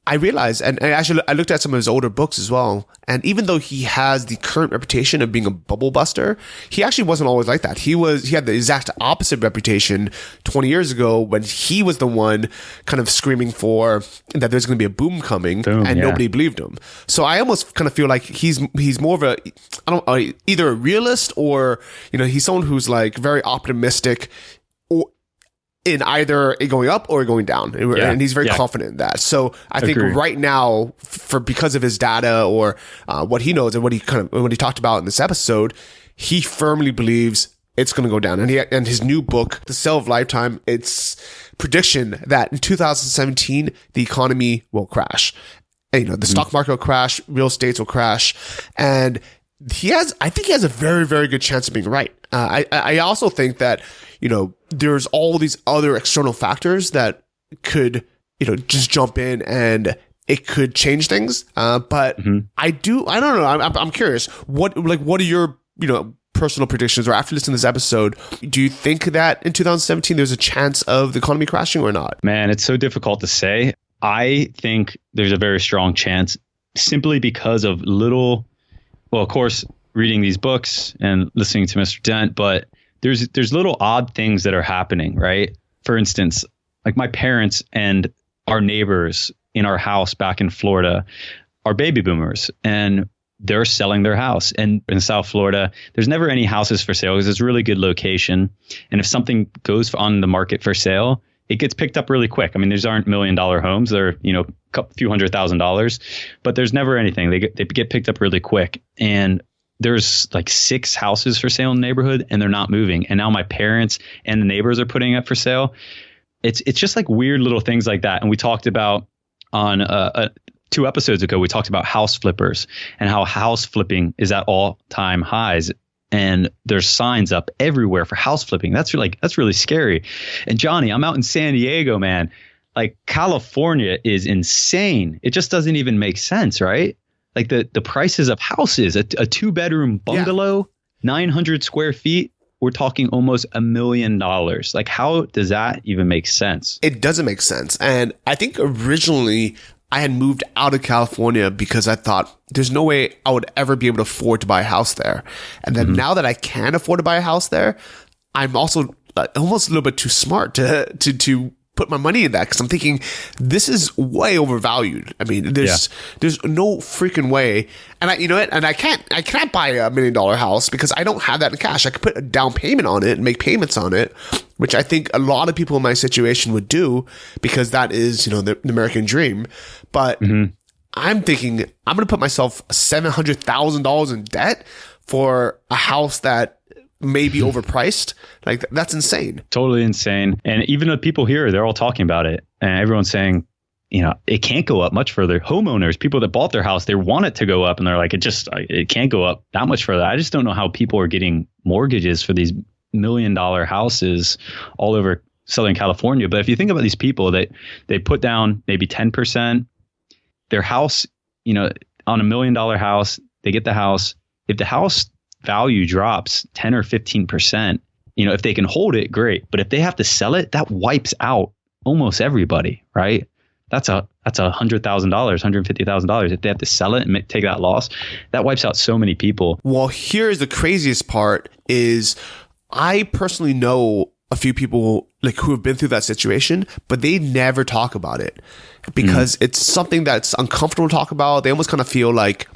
I realized, and actually I looked at some of his older books as well, and even though he has the current reputation of being a bubble buster, he actually wasn't always like that. He had the exact opposite reputation 20 years ago when he was the one kind of screaming for that there's going to be a boom coming, and nobody believed him. So I almost kind of feel like he's more of either a realist or, he's someone who's like very optimistic in either it going up or going down. And he's very confident in that. So I think right now, because of his data or what he knows and what he talked about in this episode, he firmly believes it's going to go down. And his new book, The Sale of Lifetime, it's prediction that in 2017, the economy will crash. And, the stock market will crash, real estates will crash. And I think he has a very, very good chance of being right. I also think that, there's all these other external factors that could, just jump in and it could change things. But I don't know. I'm curious. What are your, personal predictions, or after listening to this episode, do you think that in 2017 there's a chance of the economy crashing or not? Man, it's so difficult to say. I think there's a very strong chance simply because of of course, reading these books and listening to Mr. Dent, but there's little odd things that are happening, right? For instance, like my parents and our neighbors in our house back in Florida are baby boomers, and they're selling their house. And in South Florida, there's never any houses for sale because it's a really good location. And if something goes on the market for sale, it gets picked up really quick. I mean, these aren't $1 million homes. They're, a few $100,000, but there's never anything. They get picked up really quick. And there's like 6 houses for sale in the neighborhood, and they're not moving. And now my parents and the neighbors are putting up for sale. It's just like weird little things like that. And we talked about on 2 episodes ago, we talked about house flippers and how house flipping is at all-time highs. And there's signs up everywhere for house flipping. That's really scary. And Johnny, I'm out in San Diego, man. Like, California is insane. It just doesn't even make sense, right? Like the prices of houses, a 2-bedroom bungalow, 900 square feet, we're talking almost $1 million. Like, how does that even make sense? It doesn't make sense. And I think originally I had moved out of California because I thought there's no way I would ever be able to afford to buy a house there. And then now that I can afford to buy a house there, I'm also almost a little bit too smart to put my money in that, because I'm thinking this is way overvalued. I mean, there's no freaking way. And I can't buy a $1 million house because I don't have that in cash. I could put a down payment on it and make payments on it, which I think a lot of people in my situation would do because that is, the American dream. But I'm thinking I'm going to put myself $700,000 in debt for a house that may be overpriced. Like, that's insane. Totally insane. And even the people here, they're all talking about it. and everyone's saying, it can't go up much further. Homeowners, people that bought their house, they want it to go up, and they're like, it can't go up that much further. I just don't know how people are getting mortgages for these $1 million houses all over Southern California. But if you think about these people that they put down maybe 10%, their house, on $1 million house, they get the house. If the house value drops 10 or 15%, if they can hold it, great. But if they have to sell it, that wipes out almost everybody, right? That's $100,000, $150,000. If they have to sell it and take that loss, that wipes out so many people. Well, here's the craziest part is I personally know a few people like who have been through that situation, but they never talk about it because it's something that's uncomfortable to talk about. They almost kind of feel like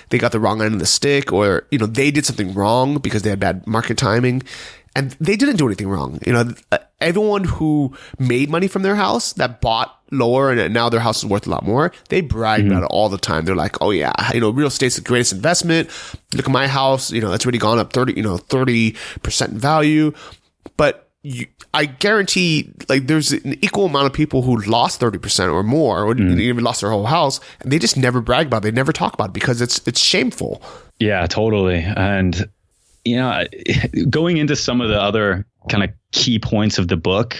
they got the wrong end of the stick, or, they did something wrong because they had bad market timing. And they didn't do anything wrong. Everyone who made money from their house that bought lower and now their house is worth a lot more, they brag about it all the time. They're like, oh yeah, real estate's the greatest investment. Look at my house. It's already gone up 30% in value. But I guarantee there's an equal amount of people who lost 30% or more, or even lost their whole house, and they just never brag about it. They never talk about it because it's shameful. Yeah, totally. And going into some of the other kind of key points of the book,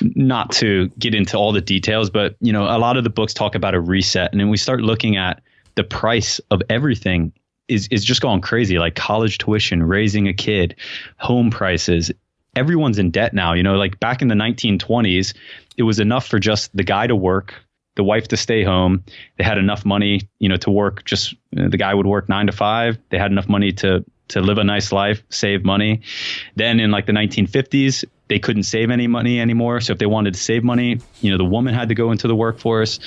not to get into all the details, but, a lot of the books talk about a reset. And then we start looking at the price of everything is just going crazy, like college tuition, raising a kid, home prices. Everyone's in debt now. Like back in the 1920s, it was enough for just the guy to work, the wife to stay home. They had enough money, to work. Just the guy would work 9 to 5. They had enough money to live a nice life, save money. Then in like the 1950s, they couldn't save any money anymore. So if they wanted to save money, the woman had to go into the workforce.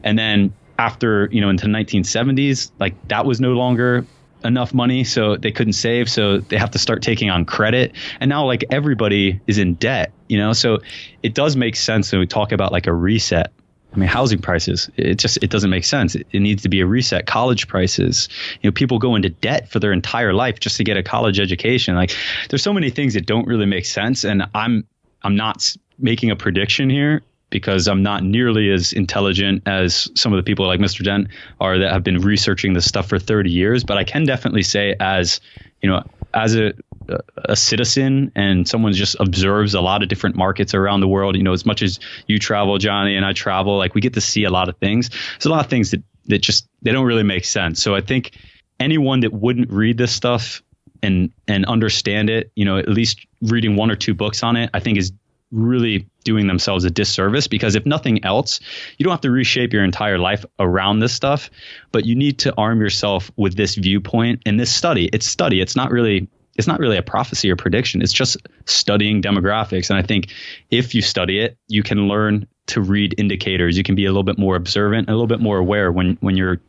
And then after, into the 1970s, like that was no longer enough money. So they couldn't save. So they have to start taking on credit. And now like everybody is in debt, so it does make sense when we talk about like a reset. I mean, housing prices, it doesn't make sense. It needs to be a reset. College prices, people go into debt for their entire life just to get a college education. Like there's so many things that don't really make sense. And I'm not making a prediction here because I'm not nearly as intelligent as some of the people like Mr. Dent are that have been researching this stuff for 30 years. But I can definitely say as a citizen and someone who just observes a lot of different markets around the world, as much as you travel, Johnny, and I travel, like we get to see a lot of things. There's a lot of things that they don't really make sense. So I think anyone that wouldn't read this stuff and understand it, at least reading 1 or 2 books on it, I think is really doing themselves a disservice, because if nothing else, you don't have to reshape your entire life around this stuff, but you need to arm yourself with this viewpoint and this study. It's not really a prophecy or prediction. It's just studying demographics. And I think if you study it, you can learn to read indicators. You can be a little bit more observant, a little bit more aware when you're,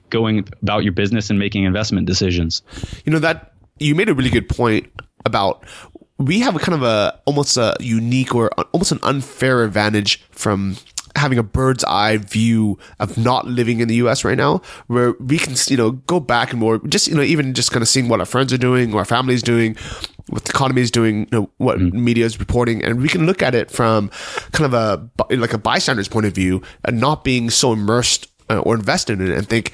going about your business and making investment decisions. That you made a really good point about we have a kind of almost a unique or almost an unfair advantage from having a bird's eye view of not living in the US right now, where we can, go back and more just, even just kind of seeing what our friends are doing, what our family's doing, what the economy is doing, what media is reporting. And we can look at it from kind of a bystander's point of view and not being so immersed or invested in it and think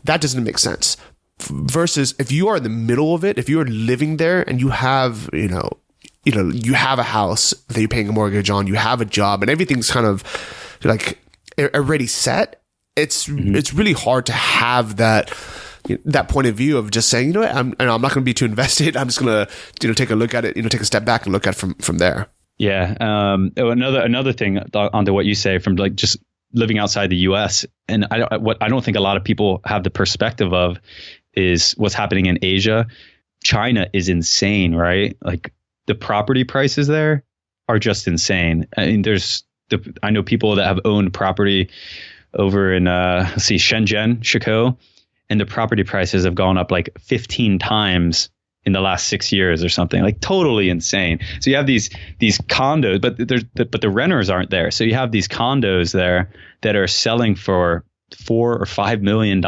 that doesn't make sense. Versus if you are in the middle of it, if you are living there and you have, you have a house that you're paying a mortgage on, you have a job, and everything's kind of like already set. It's really hard to have that point of view of just saying, what, I'm not going to be too invested. I'm just going to, take a look at it, take a step back and look at it from there. Yeah. Another thing onto what you say from like just living outside the U.S. and I don't think a lot of people have the perspective of is what's happening in Asia. China is insane, right? Like the property prices there are just insane. I mean, I know people that have owned property over in Shenzhen, Shikoh, and the property prices have gone up like 15 times in the last 6 years or something, like totally insane. So you have these condos, but the renters aren't there. So you have these condos there that are selling for $4 or $5 million,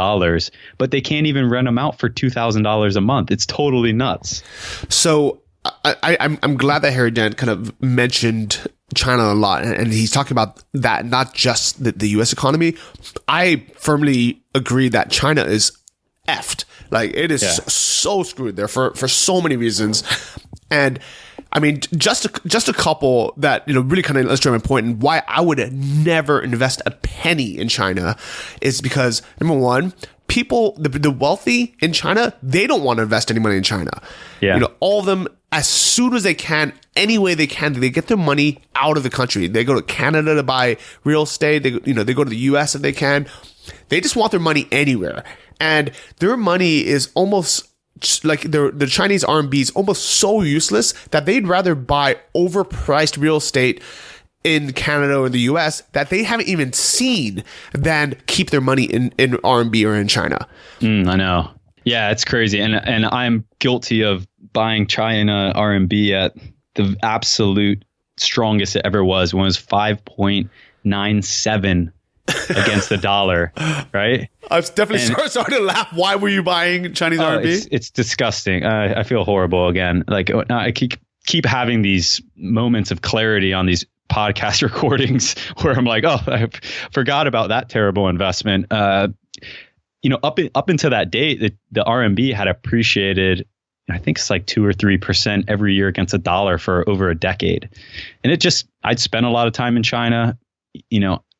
but they can't even rent them out for $2,000 a month. It's totally nuts. So I'm glad that Harry Dent kind of mentioned China a lot, and he's talking about that, not just the U.S. economy. I firmly agree that China is effed. Like, it is so screwed there for so many reasons. And I mean, just a couple that, really kind of illustrate my point and why I would never invest a penny in China is because, number one, people, the wealthy in China, they don't want to invest any money in China. Yeah. All of them, as soon as they can, any way they can, they get their money out of the country. They go to Canada to buy real estate. They go to the US if they can. They just want their money anywhere. And their money is almost like the Chinese RMB is almost so useless that they'd rather buy overpriced real estate in Canada or the US that they haven't even seen than keep their money in RMB or in China. I know. Yeah, it's crazy. And I'm guilty of buying China RMB at the absolute strongest it ever was, when it was 5.97 against the dollar, right? I was definitely starting to laugh. Why were you buying Chinese RMB? It's disgusting. I feel horrible again. Like, I keep having these moments of clarity on these podcast recordings where I'm like, oh, I forgot about that terrible investment. Up until that date, the RMB had appreciated, I think it's like 2 or 3% every year against the dollar for over a decade. And I'd spent a lot of time in China.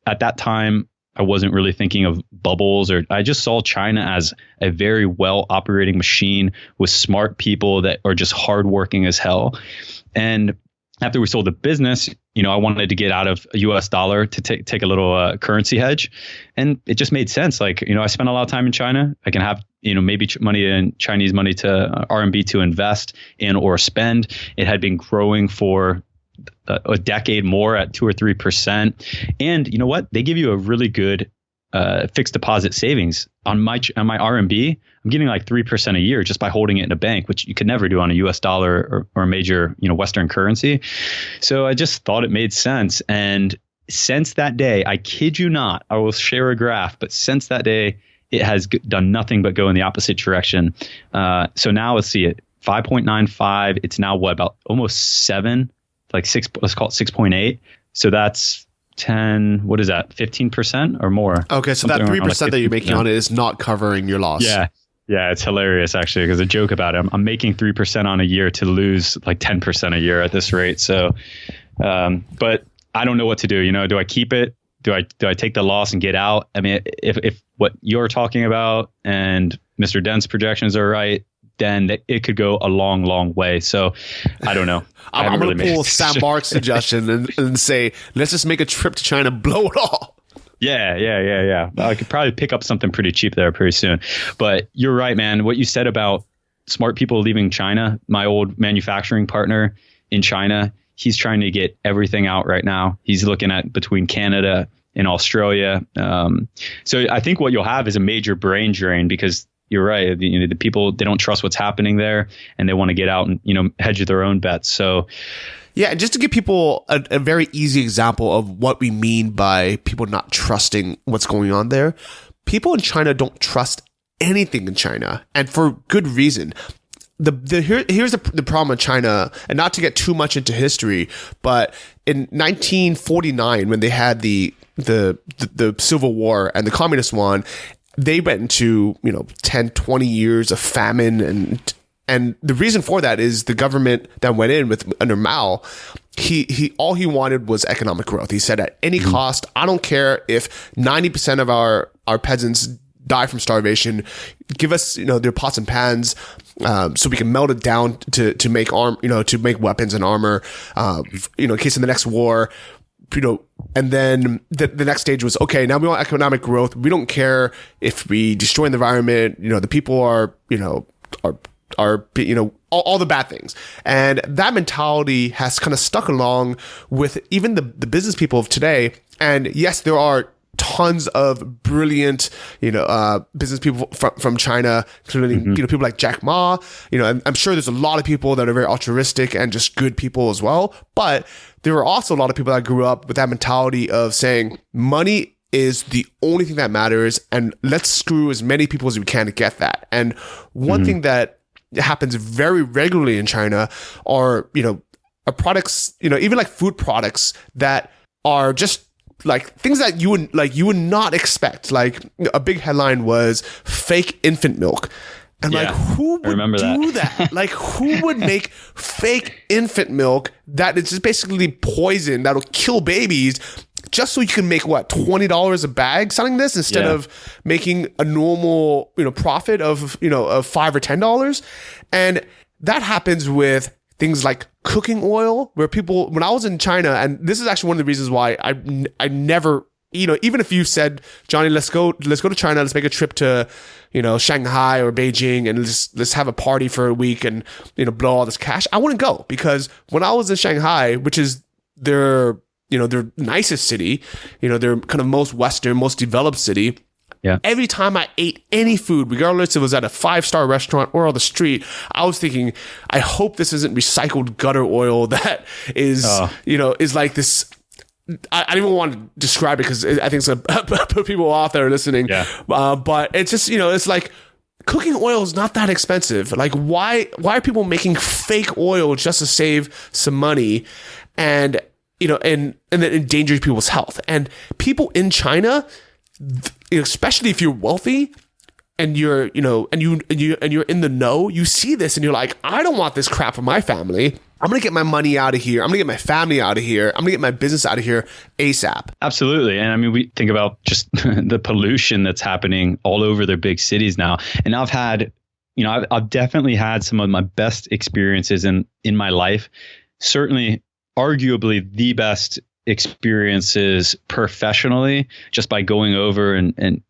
At that time, I wasn't really thinking of bubbles, or I just saw China as a very well operating machine with smart people that are just hardworking as hell. And after we sold the business, I wanted to get out of a US dollar to take a little currency hedge. And it just made sense. Like, I spent a lot of time in China. I can have, maybe money in Chinese money to RMB to invest in or spend. It had been growing for a decade more at 2 or 3%. And you know what? They give you a really good fixed deposit savings on my RMB. I'm getting like 3% a year just by holding it in a bank, which you could never do on a US dollar or a major, Western currency. So I just thought it made sense. And since that day, I kid you not, I will share a graph, but since that day, it has done nothing but go in the opposite direction. So now let's see it, 5.95. It's now about almost 7, like 6, let's call it 6.8. So that's 10, what is that, 15% or more? Okay, so that 3% that you're making on it is not covering your loss. Yeah, it's hilarious actually, because a joke about it, I'm making 3% on a year to lose like 10% a year at this rate. So, but I don't know what to do. Do I keep it? Do I take the loss and get out? I mean, if what you're talking about and Mr. Dent's projections are right, then it could go a long, long way. So I don't know. I'm going to pull Sam Mark's suggestion and say, let's just make a trip to China, blow it all. Yeah. I could probably pick up something pretty cheap there pretty soon. But you're right, man. What you said about smart people leaving China, my old manufacturing partner in China, he's trying to get everything out right now. He's looking at between Canada and Australia. So I think what you'll have is a major brain drain, because you're right. The people, they don't trust what's happening there, and they want to get out and, hedge their own bets. So, yeah, and just to give people a very easy example of what we mean by people not trusting what's going on there, people in China don't trust anything in China, and for good reason. Here's the problem with China, and not to get too much into history, but in 1949, when they had the Civil War and the Communists won, they went into 10, 20 years of famine, and the reason for that is the government that went in under Mao, he all he wanted was economic growth. He said, at any cost, I don't care if 90% of our peasants die from starvation, give us their pots and pans so we can melt it down to make to make weapons and armor in case of the next war. And then the next stage was, okay, now we want economic growth. We don't care if we destroy the environment. The people are all the bad things. And that mentality has kind of stuck along with even the business people of today. And yes, there are tons of brilliant, business people from China, including, people like Jack Ma, and I'm sure there's a lot of people that are very altruistic and just good people as well. But there are also a lot of people that grew up with that mentality of saying money is the only thing that matters, and let's screw as many people as we can to get that. And one thing that happens very regularly in China are, are products, even like food products that are just like things that you would not expect. Like a big headline was fake infant milk. And like, who would do that? Like, who would make fake infant milk that is just basically poison that'll kill babies just so you can make $20 a bag selling this instead of making a normal, profit of, of $5 or $10. And that happens with things like cooking oil, where people, when I was in China, and this is actually one of the reasons why I never, even if you said, Johnny, let's go to China, let's make a trip to, Shanghai or Beijing, and let's have a party for a week and, blow all this cash, I wouldn't go, because when I was in Shanghai, which is their nicest city, their kind of most Western, most developed city. Yeah. Every time I ate any food, regardless if it was at a 5-star restaurant or on the street, I was thinking, I hope this isn't recycled gutter oil that is, is like this. I don't even want to describe it because I think it's going to put people off that are listening. Yeah. But it's just, it's like cooking oil is not that expensive. Like, why are people making fake oil just to save some money? And, and then endanger people's health. And people in China, especially if you're wealthy and you're, and you're in the know, you see this and you're like, I don't want this crap for my family. I'm going to get my money out of here. I'm going to get my family out of here. I'm going to get my business out of here ASAP. Absolutely. And I mean, we think about just the pollution that's happening all over their big cities now. And I've had, I've definitely had some of my best experiences in my life. Certainly, arguably the best experiences professionally, just by going over and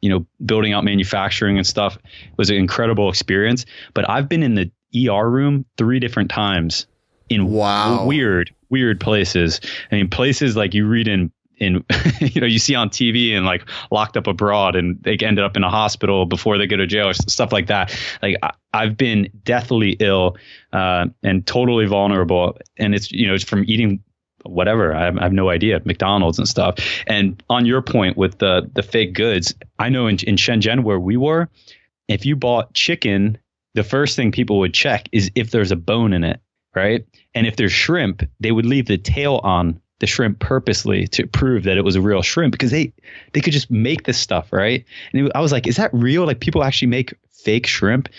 building out manufacturing and stuff. It was an incredible experience. But I've been in the ER room 3 different times in weird places. I mean, places like you read in you see on TV and like locked up abroad and they ended up in a hospital before they go to jail or stuff like that. Like I've been deathly ill and totally vulnerable. And it's, it's from eating whatever. I have no idea, McDonald's and stuff. And on your point with the fake goods, I know in Shenzhen where we were, if you bought chicken, the first thing people would check is if there's a bone in it, right? And if there's shrimp, they would leave the tail on the shrimp purposely to prove that it was a real shrimp, because they could just make this stuff, right? And I was like, is that real? Like, people actually make fake shrimp?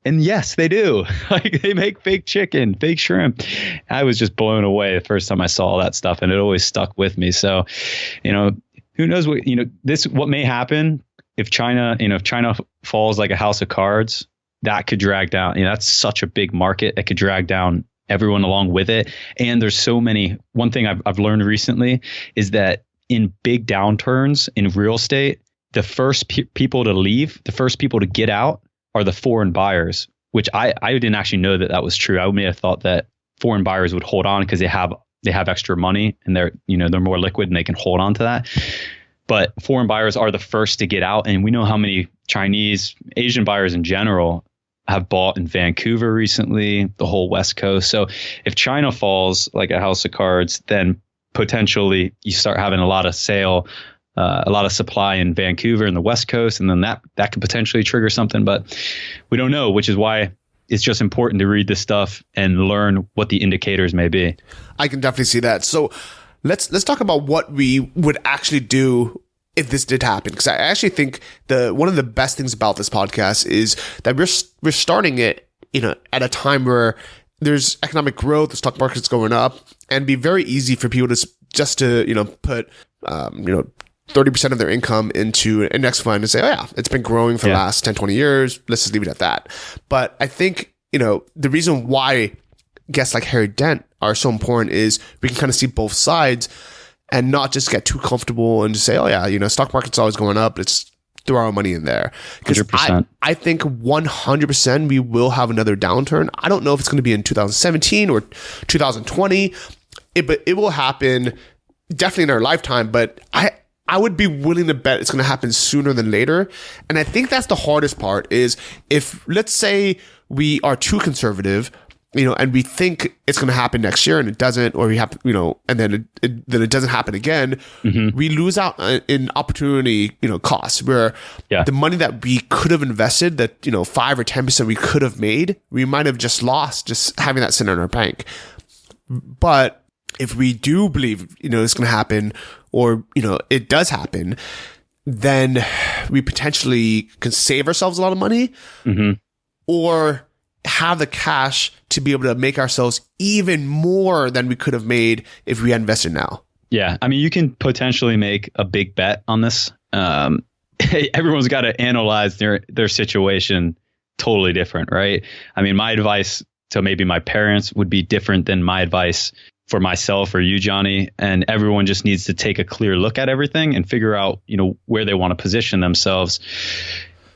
And yes, they do. Like, they make fake chicken, fake shrimp. I was just blown away the first time I saw all that stuff, and it always stuck with me. So, who knows what, what may happen if China falls like a house of cards. That could drag down, that's such a big market. It could drag down everyone along with it. And there's so many. One thing I've learned recently is that in big downturns in real estate, the first people to leave, the first people to get out are the foreign buyers, which I didn't actually know that was true. I may have thought that foreign buyers would hold on because they have extra money and they're more liquid and they can hold on to that. But foreign buyers are the first to get out. And we know how many Chinese, Asian buyers in general have bought in Vancouver recently, the whole West Coast. So if China falls like a house of cards, then potentially you start having a lot of supply in Vancouver and the West Coast. And then that could potentially trigger something, but we don't know, which is why it's just important to read this stuff and learn what the indicators may be. I can definitely see that. So let's talk about what we would actually do if this did happen, because I actually think one of the best things about this podcast is that we're starting it, at a time where there's economic growth, the stock market's going up, and be very easy for people to just to put 30% of their income into an index fund and say, oh yeah, it's been growing for the last 10, 20 years. Let's just leave it at that. But I think the reason why guests like Harry Dent are so important is we can kind of see both sides and not just get too comfortable and just say, oh yeah, stock market's always going up. Let's throw our money in there. Because I think 100% we will have another downturn. I don't know if it's going to be in 2017 or 2020, but it will happen definitely in our lifetime. But I would be willing to bet it's going to happen sooner than later. And I think that's the hardest part is if, let's say we are too conservative and we think it's going to happen next year and it doesn't, or we have, and then it doesn't happen again, we lose out in opportunity, costs where the money that we could have invested, that, 5 or 10% we could have made, we might have just lost just having that sit in our bank. But if we do believe, it's going to happen, or, it does happen, then we potentially can save ourselves a lot of money, or have the cash to be able to make ourselves even more than we could have made if we had invested now. Yeah. I mean, you can potentially make a big bet on this. Everyone's got to analyze their situation totally different, right? I mean, my advice to maybe my parents would be different than my advice for myself or you, Johnny. And everyone just needs to take a clear look at everything and figure out, where they want to position themselves.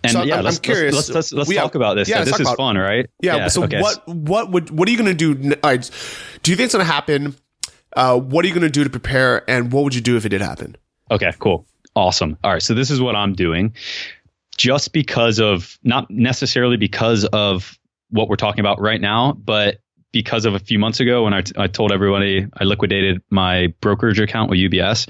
And so I'm curious. Let's talk about this. This is fun, right? Yeah. So okay. What are you going to do? Do you think it's going to happen? What are you going to do to prepare? And what would you do if it did happen? Okay, cool. Awesome. All right. So this is what I'm doing, just because of, not necessarily because of what we're talking about right now, but because of a few months ago when I told everybody I liquidated my brokerage account with UBS.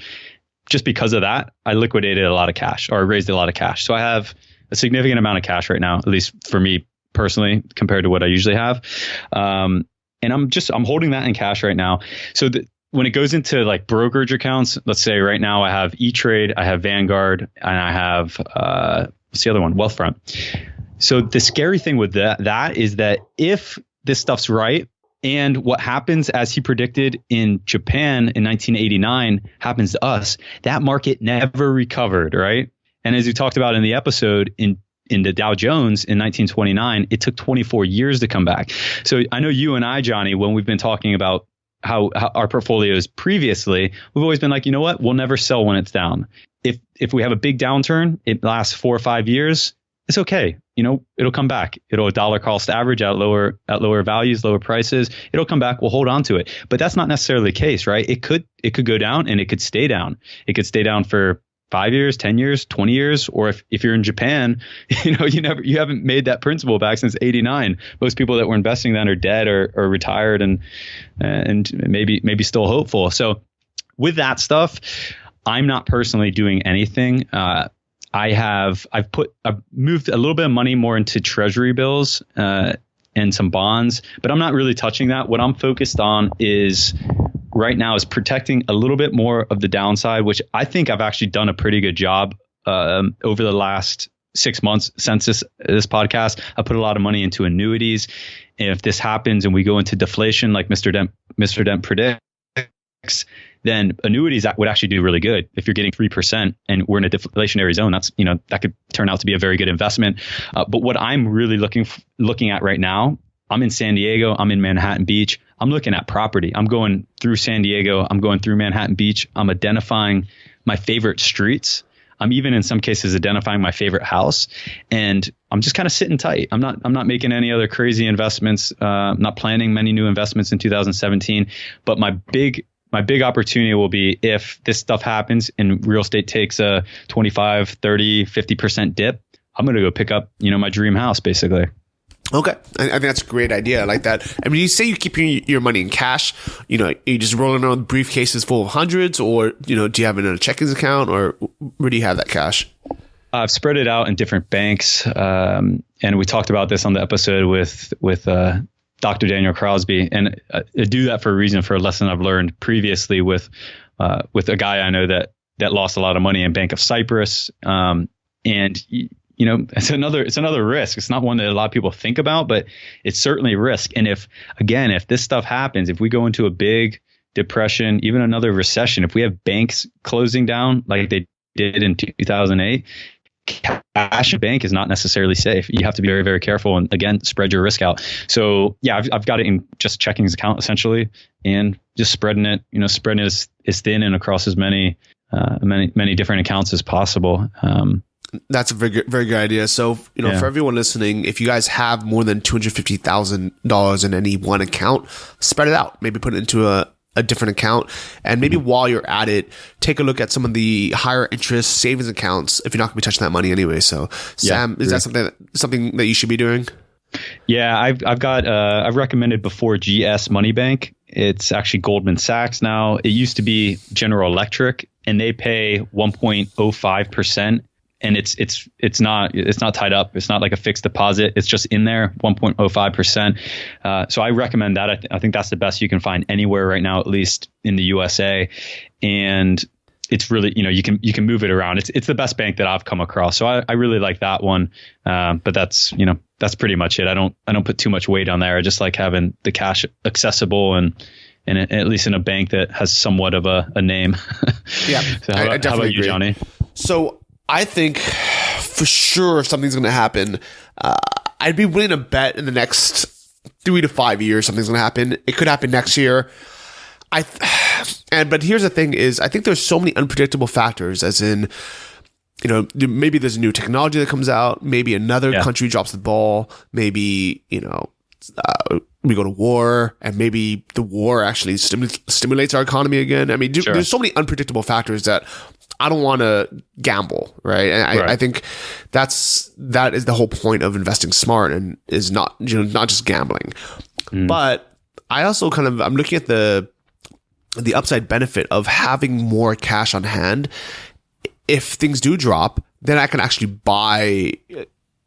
Just because of that, I liquidated a lot of cash, or raised a lot of cash. So I have a significant amount of cash right now, at least for me personally, compared to what I usually have. And I'm holding that in cash right now. So when it goes into like brokerage accounts, let's say right now I have E-Trade, I have Vanguard, and I have, what's the other one? Wealthfront. So the scary thing with that is that if this stuff's right, and what happens, as he predicted in Japan in 1989, happens to us, that market never recovered, right? And as we talked about in the episode, in the Dow Jones in 1929, it took 24 years to come back. So I know you and I, Johnny, when we've been talking about how our portfolios previously, we've always been like, you know what, we'll never sell when it's down. If we have a big downturn, it lasts 4 or 5 years, it's okay. It'll come back. It'll dollar cost average at lower values, lower prices. It'll come back. We'll hold on to it. But that's not necessarily the case, right? It could go down, and it could stay down. It could stay down for 5 years, 10 years, 20 years. Or if you're in Japan, you haven't made that principal back since 89. Most people that were investing then are dead or retired and maybe still hopeful. So with that stuff, I'm not personally doing anything. I've moved a little bit of money more into treasury bills and some bonds, but I'm not really touching that. What I'm focused on right now is protecting a little bit more of the downside, which I think I've actually done a pretty good job over the last 6 months since this podcast. I put a lot of money into annuities. And if this happens and we go into deflation, like Mr. Dent predicts, then annuities that would actually do really good. If you're getting 3% and we're in a deflationary zone, that's, that could turn out to be a very good investment. But what I'm really looking at right now, I'm in San Diego, I'm in Manhattan Beach. I'm looking at property. I'm going through San Diego. I'm going through Manhattan Beach. I'm identifying my favorite streets. I'm even in some cases identifying my favorite house, and I'm just kind of sitting tight. I'm not making any other crazy investments. I'm not planning many new investments in 2017, but my big opportunity will be if this stuff happens and real estate takes a 25, 30, 50% dip, I'm going to go pick up, my dream house basically. Okay. I think that's a great idea. I like that. I mean, you say you keep your money in cash, you just rolling around briefcases full of hundreds, or, do you have it in a checking account, or where do you have that cash? I've spread it out in different banks. And we talked about this on the episode with Dr. Daniel Crosby, and I do that for a reason, for a lesson I've learned previously with a guy I know that lost a lot of money in Bank of Cyprus. And it's another risk. It's not one that a lot of people think about, but it's certainly a risk. And if this stuff happens, if we go into a big depression, even another recession, if we have banks closing down like they did in 2008, cash in bank is not necessarily safe. You have to be very, very careful and, again, spread your risk out. So yeah, I've got it in just checkings account essentially, and just spreading it as thin and across as many different accounts as possible. That's a very, very good idea. So, for everyone listening, if you guys have more than $250,000 in any one account, spread it out. Maybe put it into a different account. And maybe while you're at it, take a look at some of the higher interest savings accounts if you're not going to be touching that money anyway. So, Sam, is that something that you should be doing? Yeah, I've recommended before GS Money Bank. It's actually Goldman Sachs now. It used to be General Electric, and they pay 1.05%, and it's not tied up. It's not like a fixed deposit. It's just in there, 1.05%. So I recommend that. I think that's the best you can find anywhere right now, at least in the USA. And it's really, you can move it around. It's the best bank that I've come across. So I really like that one. But that's pretty much it. I don't put too much weight on there. I just like having the cash accessible and at least in a bank that has somewhat of a name. Yeah. So how about you, Johnny? So I think for sure if something's going to happen, I'd be willing to bet in the next 3 to 5 years something's going to happen. It could happen next year. But here's the thing is I think there's so many unpredictable factors, as in, maybe there's a new technology that comes out, maybe another country drops the ball, maybe, we go to war, and maybe the war actually stimulates our economy again. I mean, there's so many unpredictable factors that I don't want to gamble, right? And I think that is the whole point of investing smart, and is not just gambling. But I also I'm looking at the upside benefit of having more cash on hand. If things do drop, then I can actually buy,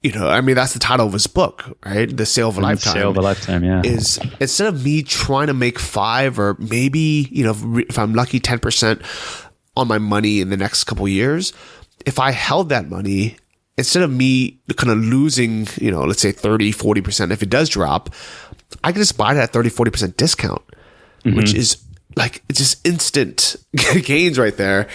that's the title of his book, right? The Sale of a Lifetime. Sale of a Lifetime, yeah. Is instead of me trying to make 5 or maybe, if I'm lucky, 10% on my money in the next couple of years, if I held that money, instead of me kind of losing, let's say 30, 40%, if it does drop, I can just buy it at 30, 40% discount, which is it's just instant gains right there.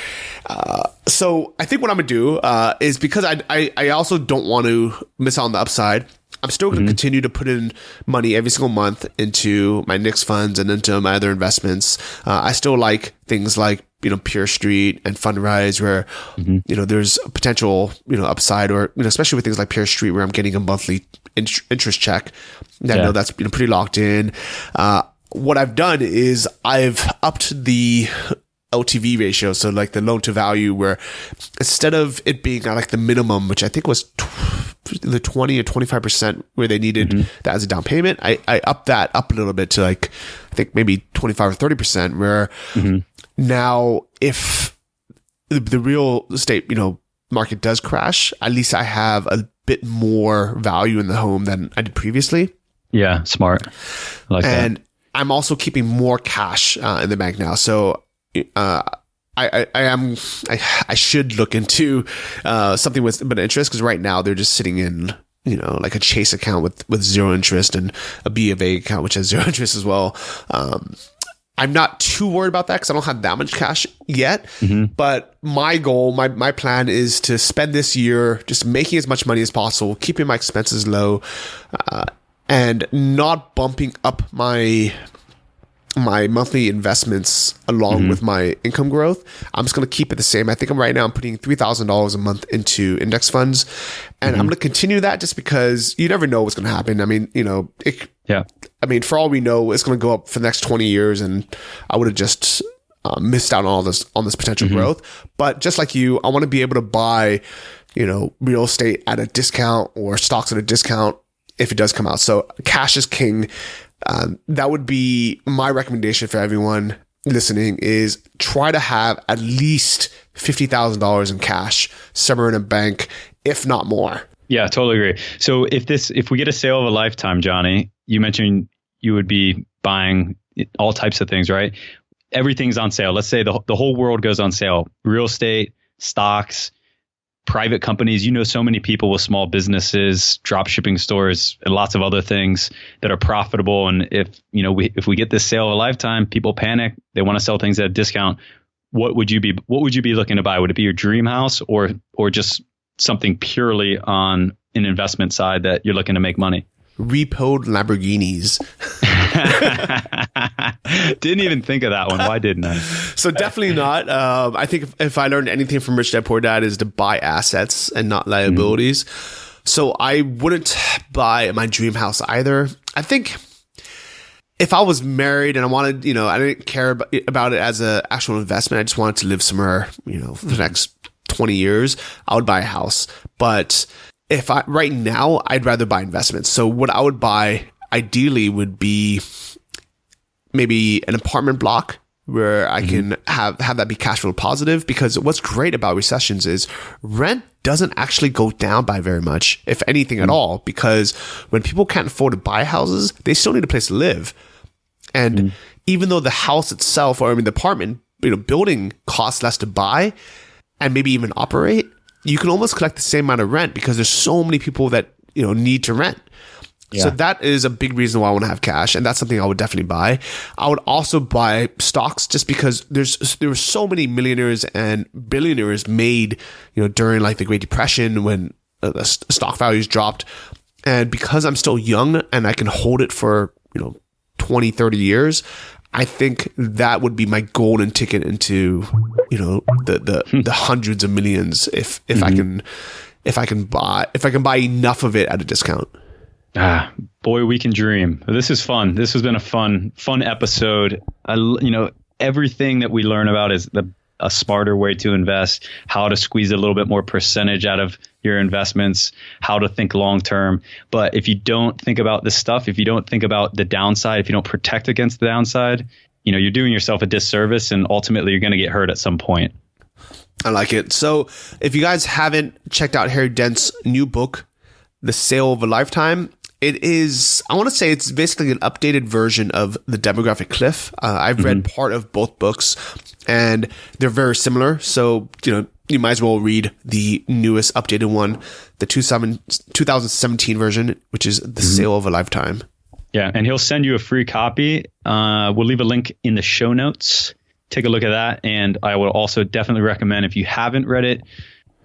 So I think what I'm going to do is, because I also don't want to miss out on the upside, I'm still going to continue to put in money every single month into my Nix funds and into my other investments. I still like things like, Pure Street and Fundrise, where, there's a potential, upside, or, especially with things like Pure Street, where I'm getting a monthly interest check. I know that's pretty locked in. What I've done is I've upped the LTV ratio, so like the loan to value, where instead of it being at like the minimum, which I think was the 20 or 25% where they needed that as a down payment, I upped that up a little bit to like, I think maybe 25 or 30%, where now if the real estate, market does crash, at least I have a bit more value in the home than I did previously. Yeah, smart. I like that. I'm also keeping more cash in the bank now, so I should look into something with a bit of interest, because right now they're just sitting in like a Chase account with zero interest, and a B of A account which has zero interest as well. I'm not too worried about that because I don't have that much cash yet. But my goal, my plan is to spend this year just making as much money as possible, keeping my expenses low, and not bumping up my monthly investments along with my income growth. I'm just going to keep it the same. I think right now I'm putting $3,000 a month into index funds, and I'm going to continue that just because you never know what's going to happen. I mean, for all we know, it's going to go up for the next 20 years, and I would have just missed out on this potential growth. But just like you, I want to be able to buy, real estate at a discount or stocks at a discount if it does come out. So cash is king. That would be my recommendation for everyone listening, is try to have at least $50,000 in cash somewhere in a bank, if not more. Yeah, totally agree. So if we get a sale of a lifetime, Johnny, you mentioned you would be buying all types of things, right? Everything's on sale. Let's say the whole world goes on sale. Real estate, stocks, private companies. So many people with small businesses, drop shipping stores, and lots of other things that are profitable. And if we get this sale of a lifetime, people panic. They want to sell things at a discount. What would you be looking to buy? Would it be your dream house, or just something purely on an investment side that you're looking to make money? Repoed Lamborghinis. Didn't even think of that one. Why didn't I? So definitely not. I think if I learned anything from Rich Dad Poor Dad, is to buy assets and not liabilities. So I wouldn't buy my dream house either. I think if I was married and I wanted, I didn't care about it as an actual investment, I just wanted to live somewhere, for the next 20 years, I would buy a house. But right now, I'd rather buy investments. So what I would buy ideally would be maybe an apartment block where I can have that be cash flow positive, because what's great about recessions is rent doesn't actually go down by very much, if anything at all, because when people can't afford to buy houses, they still need a place to live. And even though the house itself, or I mean the apartment, building costs less to buy and maybe even operate, you can almost collect the same amount of rent because there's so many people that, need to rent. So that is a big reason why I want to have cash, and that's something I would definitely buy. I would also buy stocks just because there were so many millionaires and billionaires made, during like the Great Depression when the stock values dropped. And because I'm still young and I can hold it for, 20, 30 years, I think that would be my golden ticket into, the hundreds of millions if I can buy enough of it at a discount. Boy, we can dream. This is fun. This has been a fun episode. Everything that we learn about is a smarter way to invest, how to squeeze a little bit more percentage out of your investments, how to think long term. But if you don't think about this stuff, if you don't think about the downside, if you don't protect against the downside, you're doing yourself a disservice, and ultimately you're going to get hurt at some point. I like it. So if you guys haven't checked out Harry Dent's new book, The Sale of a Lifetime, it is, I want to say it's basically an updated version of The Demographic Cliff. I've read part of both books and they're very similar. So, you might as well read the newest updated one, the 2017 version, which is The Sale of a Lifetime. Yeah. And he'll send you a free copy. We'll leave a link in the show notes. Take a look at that. And I will also definitely recommend, if you haven't read it,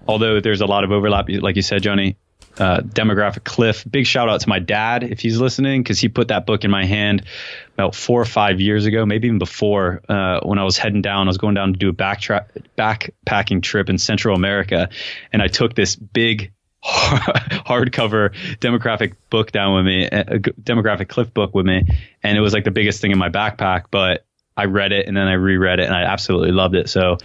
although there's a lot of overlap, like you said, Johnny, Demographic Cliff. Big shout out to my dad if he's listening, because he put that book in my hand about 4 or 5 years ago, maybe even before, when I was going down to do a backpacking trip in Central America, and I took this big hardcover Demographic book down with me, a Demographic Cliff book with me, and it was like the biggest thing in my backpack. But I read it and then I reread it, and I absolutely loved it. So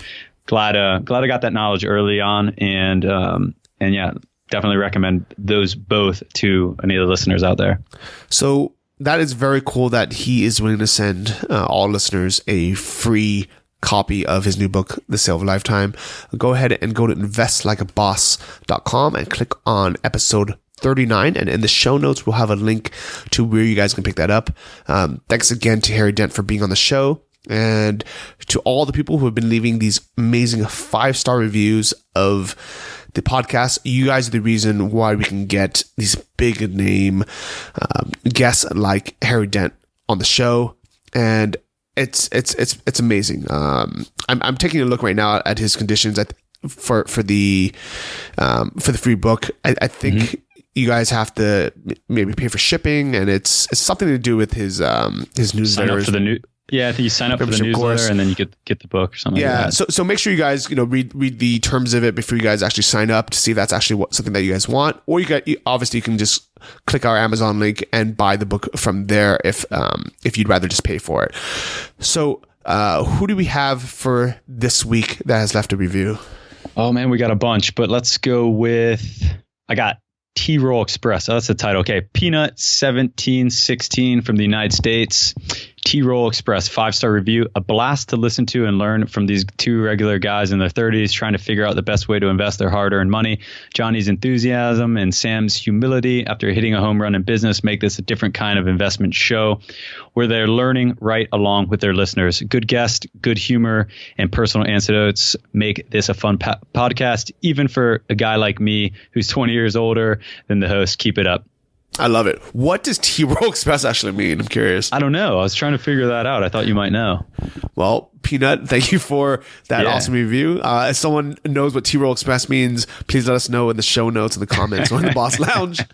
glad I got that knowledge early on, and yeah. Definitely recommend those both to any of the listeners out there. So that is very cool that he is willing to send all listeners a free copy of his new book, The Sale of a Lifetime. Go ahead and go to investlikeaboss.com and click on episode 39. And in the show notes, we'll have a link to where you guys can pick that up. Thanks again to Harry Dent for being on the show. And to all the people who have been leaving these amazing 5-star reviews of the podcast, you guys are the reason why we can get these big name guests like Harry Dent on the show, and it's amazing. I'm taking a look right now at his conditions for the free book. I think you guys have to maybe pay for shipping, and it's something to do with his newsletters. Sign up for the new. Yeah, I think you sign up for the newsletter and then you get the book or something. Yeah, like that. So make sure you guys read the terms of it before you guys actually sign up to see if that's actually something that you guys want. Or obviously you can just click our Amazon link and buy the book from there if you'd rather just pay for it. So who do we have for this week that has left a review? Oh man, we got a bunch, but let's go with, I got T-Roll Express. Oh, that's the title. Okay, Peanut 1716 from the United States. T-Roll Express, 5-star review. A blast to listen to and learn from these two regular guys in their 30s trying to figure out the best way to invest their hard-earned money. Johnny's enthusiasm and Sam's humility after hitting a home run in business make this a different kind of investment show where they're learning right along with their listeners. Good guest, good humor, and personal anecdotes make this a fun podcast, even for a guy like me who's 20 years older than the host. Keep it up. I love it. What does T-Roll Express actually mean? I'm curious. I don't know. I was trying to figure that out. I thought you might know. Well, Peanut, thank you for that awesome review. If someone knows what T-Roll Express means, please let us know in the show notes, in the comments, or in the Boss Lounge.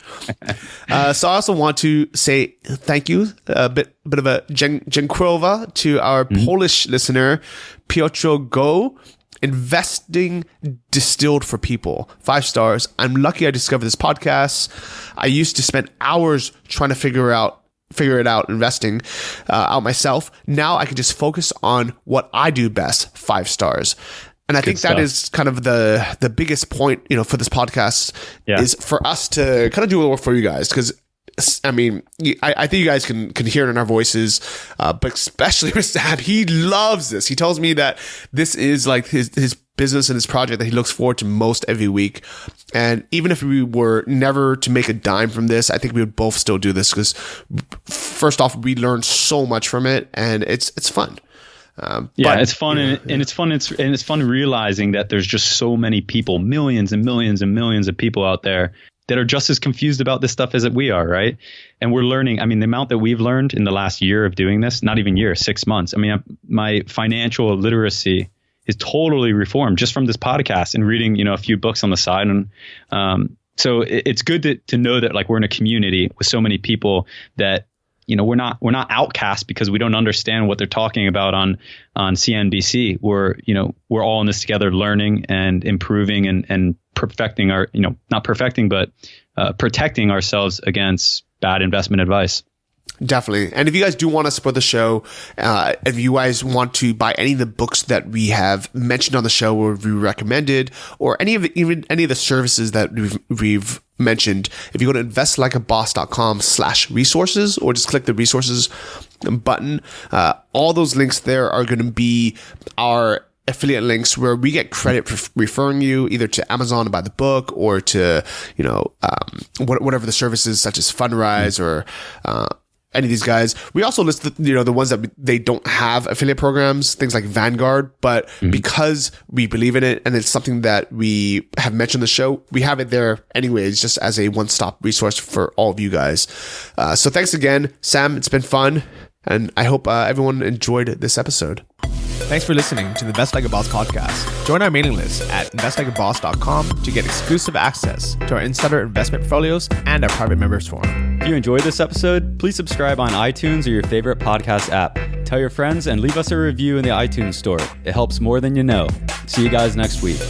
So I also want to say thank you, a bit of a dziękuję to our Polish listener, Piotr Go. Investing distilled for people, 5 stars. I'm lucky I discovered this podcast. I used to spend hours trying to figure it out investing out myself. Now I can just focus on what I do best, 5 stars. And I think that is kind of the biggest point, for this podcast is for us to kind of do a little work for you guys. Because, I mean, I think you guys can hear it in our voices, but especially with Sam, he loves this. He tells me that this is like his business and his project that he looks forward to most every week. And even if we were never to make a dime from this, I think we would both still do this because, first off, we learned so much from it, and it's fun. It's fun, and it's fun. It's fun realizing that there's just so many people, millions and millions and millions of people out there that are just as confused about this stuff as we are, right? And we're learning. I mean, the amount that we've learned in the last year of doing this, not even year, 6 months. I mean, my financial literacy is totally reformed just from this podcast and reading, a few books on the side. And so it's good to know that like we're in a community with so many people that, we're not outcast because we don't understand what they're talking about on CNBC. We're all in this together, learning and improving and perfecting our, not perfecting, but protecting ourselves against bad investment advice. Definitely. And if you guys do want to support the show, if you guys want to buy any of the books that we have mentioned on the show or we recommended, or even any of the services that we've mentioned, if you go to investlikeaboss.com/resources or just click the resources button, all those links there are going to be our affiliate links where we get credit for referring you either to Amazon to buy the book or to, whatever the services such as Fundrise or, any of these guys. We also list the ones that they don't have affiliate programs, things like Vanguard, but because we believe in it and it's something that we have mentioned on the show, we have it there anyways, just as a one-stop resource for all of you guys. So thanks again, Sam. It's been fun, and I hope everyone enjoyed this episode. Thanks for listening to the Invest Like a Boss podcast. Join our mailing list at investlikeaboss.com to get exclusive access to our insider investment portfolios and our private members forum. If you enjoyed this episode, please subscribe on iTunes or your favorite podcast app. Tell your friends and leave us a review in the iTunes store. It helps more than you know. See you guys next week.